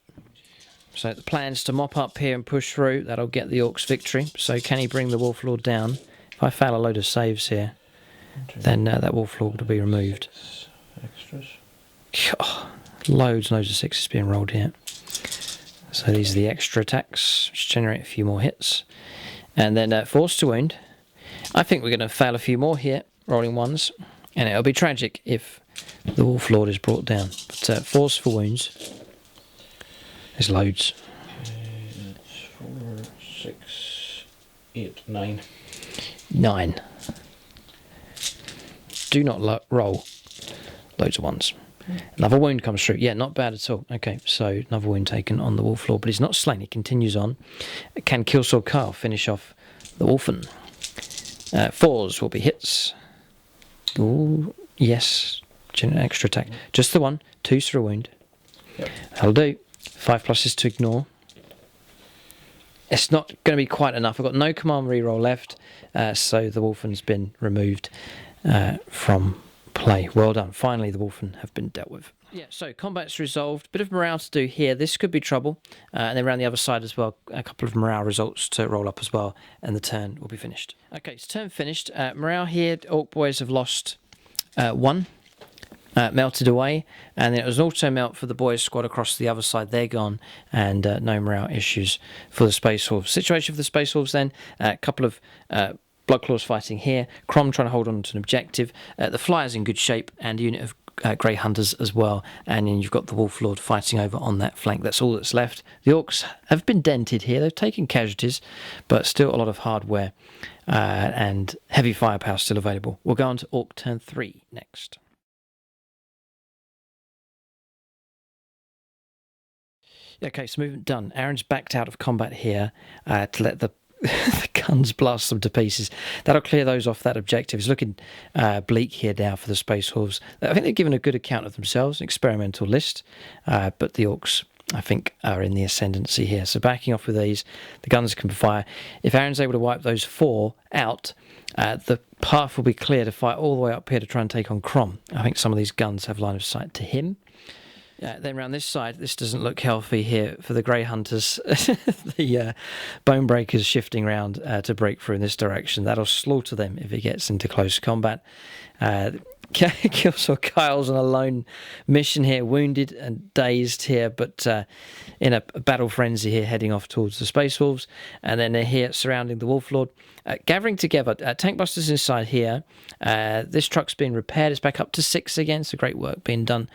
So the plan's to mop up here and push through. That'll get the Orcs victory. So can he bring the Wolf Lord down? If I fail a load of saves here, then that Wolf Lord will be removed. Extras. Oh, loads and loads of 6s being rolled here. So these are the extra attacks, which generate a few more hits. And then force to wound. I think we're going to fail a few more here, rolling ones. And it'll be tragic if the Wolf Lord is brought down. But force for wounds. There's loads. 4, 6, 8, 9. 9. Do not roll loads of ones. Another wound comes through. Yeah, not bad at all. Okay, so another wound taken on the Wolf Lord, but he's not slain. He continues on. Can Killsword Kyle finish off the Wolfen? 4s will be hits. Ooh, yes. Extra attack. Just the one. 2s for a wound. Yep. That'll do. 5 pluses to ignore. It's not going to be quite enough. I've got no command reroll left, so the Wolfen's been removed from play. Well done. Finally, the Wolfen have been dealt with. Yeah, so combat's resolved. Bit of morale to do here. This could be trouble. And then around the other side as well, a couple of morale results to roll up as well, and the turn will be finished. Okay, so turn finished. Morale here, Orc boys have lost 1. Melted away, and then it was an auto melt for the boys squad across the other side. They're gone, and no morale issues for the Space Wolves. Situation for the Space Wolves then, a couple of Bloodclaws fighting here, Crom trying to hold on to an objective, the Flyer's in good shape, and a unit of Grey Hunters as well, and then you've got the Wolf Lord fighting over on that flank. That's all that's left. The Orcs have been dented here. They've taken casualties, but still a lot of hardware and heavy firepower still available. We'll go on to Ork turn 3 next. Okay, so movement done. Aaron's backed out of combat here to let the the guns blast them to pieces. That'll clear those off that objective. It's looking bleak here now for the Space Wolves. I think they've given a good account of themselves, an experimental list, but the Orcs, I think, are in the ascendancy here. So backing off with these, the guns can fire. If Aaron's able to wipe those 4 out, the path will be clear to fight all the way up here to try and take on Crom. I think some of these guns have line of sight to him. Then around this side, this doesn't look healthy here for the Grey Hunters. The Bone Breaker's shifting around to break through in this direction. That'll slaughter them if it gets into close combat. Killsword Kyle's on a lone mission here, wounded and dazed here, but in a battle frenzy here, heading off towards the Space Wolves. And then they're here surrounding the Wolf Lord. Gathering together, Tank Busters inside here. This truck's being repaired. It's back up to 6 again, so great work being done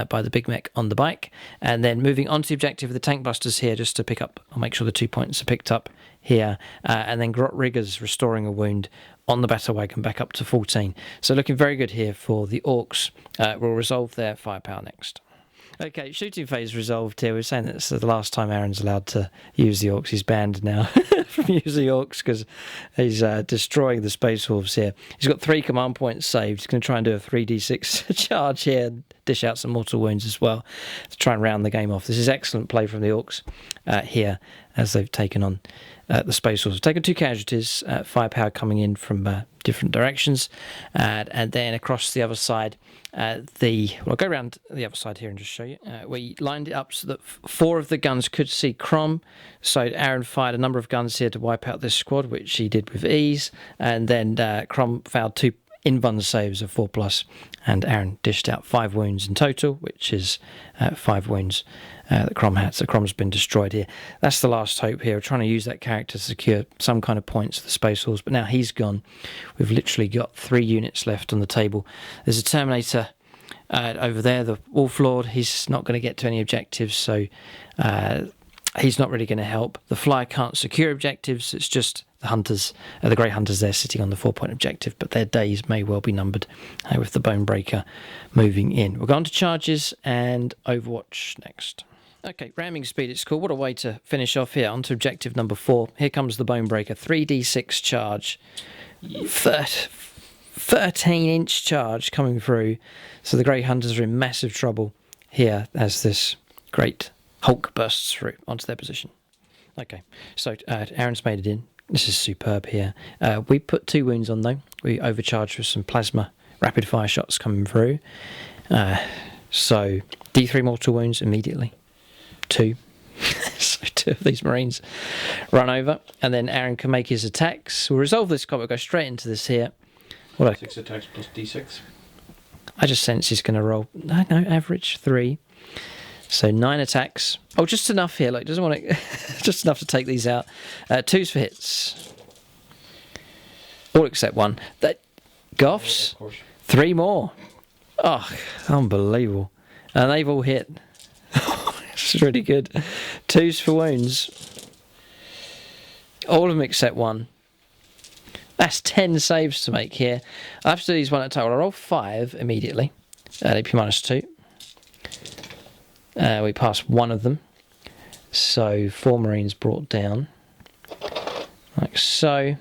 by the big mech on the bike. And then moving on to the objective of the Tank Busters here, just to pick up, I'll make sure the 2 points are picked up here. And then Grot Riggers restoring a wound on the battle wagon back up to 14. So looking very good here for the Orcs. We'll resolve their firepower next. Okay, shooting phase resolved here. We're saying that's the last time Aaron's allowed to use the Orcs. He's banned now from using Orcs because he's destroying the Space Wolves here. He's got 3 command points saved. He's going to try and do a 3d6 charge here and dish out some mortal wounds as well to try and round the game off. This is excellent play from the Orcs here as they've taken on the Space Wolves. We've taken 2 casualties, firepower coming in from different directions, and then across the otll side, I'll go around the other side here and just show you. We lined it up so that 4 of the guns could see Crom, so Aaron fired a number of guns here to wipe out this squad, which he did with ease, and then Crom failed 2 invuln saves of 4+, and Aaron dished out 5 wounds in total, which is 5 wounds that Crom had. So Crom's been destroyed here. That's the last hope here. We're trying to use that character to secure some kind of points for the Space Wolves, but now he's gone. We've literally got 3 units left on the table. There's a Terminator over there, the Wolf Lord. He's not going to get to any objectives, so he's not really going to help. The Flyer can't secure objectives. It's just the Hunters, the Grey Hunters there sitting on the 4-point objective, but their days may well be numbered with the Bone Breaker moving in. We'll go on to charges and Overwatch next. Okay, ramming speed at school. What a way to finish off here. On to objective number 4. Here comes the Bone Breaker. 3d6 charge. 13-inch charge coming through. So the Grey Hunters are in massive trouble here as this great Hulk bursts through onto their position. Okay, so Aaron's made it in. This is superb here. We put 2 wounds on though. We overcharged with some plasma rapid fire shots coming through. So D3 mortal wounds immediately. 2. So 2 of these Marines run over, and then Aaron can make his attacks. We'll resolve this combat. We'll go straight into this here. 6 attacks plus D6. I just sense he's going to roll. No, average 3. So 9 attacks. Oh, just enough here. Like, doesn't want to, just enough to take these out. 2s for hits. All except 1. That Goffs. 3 more. Oh, unbelievable. And they've all hit. It's really good. 2s for wounds. All of them except 1. That's 10 saves to make here. I have to do these one at a time. I'll roll 5 immediately. AP -2. We pass 1 of them. So 4 Marines brought down. Like so.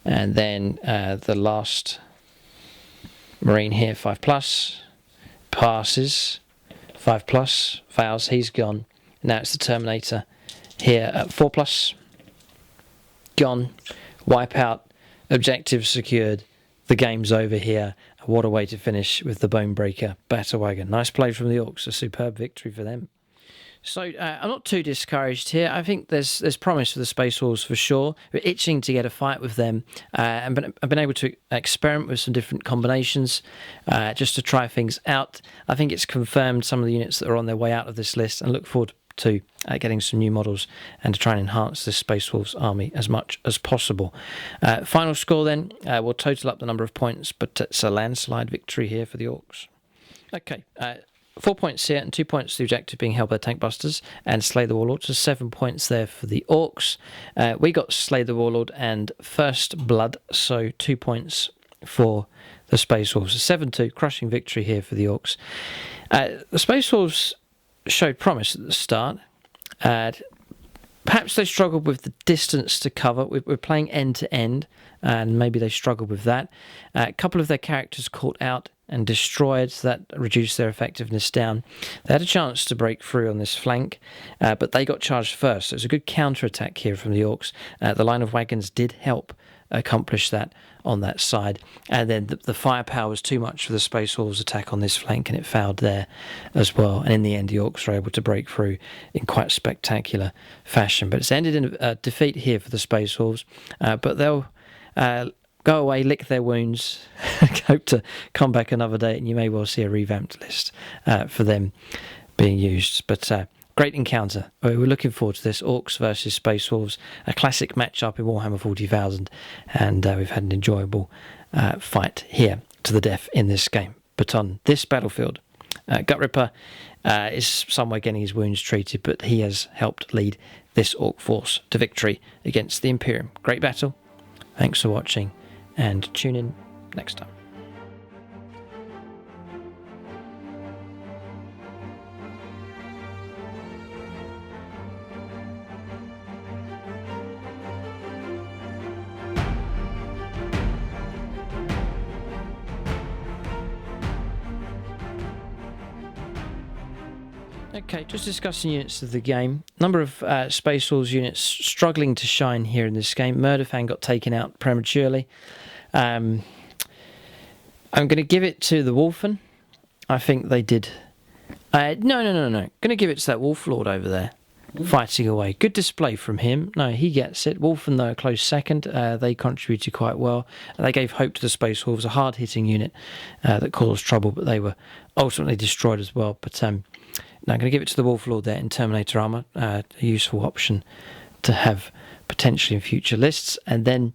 And then the last Marine here, 5+. Passes. 5+. Fails. He's gone. Now it's the Terminator here at 4+. Gone. Wipe out. Objective secured. The game's over here. What a way to finish with the Bonebreaker Battle Wagon. Nice play from the Orks. A superb victory for them. So I'm not too discouraged here. I think there's promise for the Space Wolves for sure. We're itching to get a fight with them. And I've been able to experiment with some different combinations just to try things out. I think it's confirmed some of the units that are on their way out of this list, and look forward to getting some new models and to try and enhance this Space Wolves army as much as possible. Final score then, we'll total up the number of points, but it's a landslide victory here for the Orks. Okay, 4 points here and 2 points to the objective being held by Tank Busters and Slay the Warlord, so 7 points there for the Orks. We got Slay the Warlord and First Blood, so 2 points for the Space Wolves. 7-2, crushing victory here for the Orks. The Space Wolves showed promise at the start. Perhaps they struggled with the distance to cover. We're playing end to end, and maybe they struggled with that. A couple of their characters caught out and destroyed, so that reduced their effectiveness down. They had a chance to break through on this flank, but they got charged first. So it was a good counter-attack here from the Orks. The line of wagons did help accomplish that on that side, and then the firepower was too much for the Space Wolves attack on this flank, and it fouled there as well, and in the end the Orks were able to break through in quite spectacular fashion. But it's ended in a defeat here for the Space Wolves, but they'll go away, lick their wounds, hope to come back another day, and you may well see a revamped list for them being used. But great encounter. We're looking forward to this. Orks versus Space Wolves, a classic matchup in Warhammer 40,000, and we've had an enjoyable fight here to the death in this game. But on this battlefield, Gut Ripper is somewhere getting his wounds treated, but he has helped lead this Ork force to victory against the Imperium. Great battle. Thanks for watching, and tune in next time. Okay, just discussing units of the game. Number of Space Wolves units struggling to shine here in this game. Murderfang got taken out prematurely. I'm going to give it to the Wolfen. I think they did. No. Going to give it to that Wolf Lord over there, fighting away. Good display from him. No, he gets it. Wolfen, though, a close second. They contributed quite well. They gave hope to the Space Wolves, a hard-hitting unit that caused trouble, but they were ultimately destroyed as well. But now I'm going to give it to the Wolf Lord there in Terminator armor, a useful option to have potentially in future lists. And then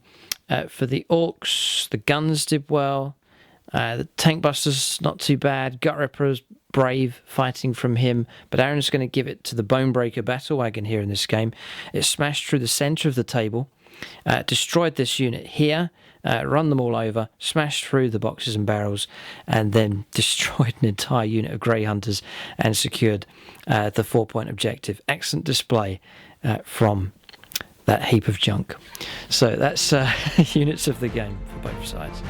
for the Orks, the guns did well. The Tank Busters, not too bad. Gut Ripper was brave fighting from him. But Aaron's going to give it to the Bonebreaker Battle Wagon here in this game. It smashed through the centre of the table, destroyed this unit here, run them all over, smashed through the boxes and barrels, and then destroyed an entire unit of Grey Hunters and secured the 4-point objective. Excellent display from that heap of junk. So that's units of the game for both sides.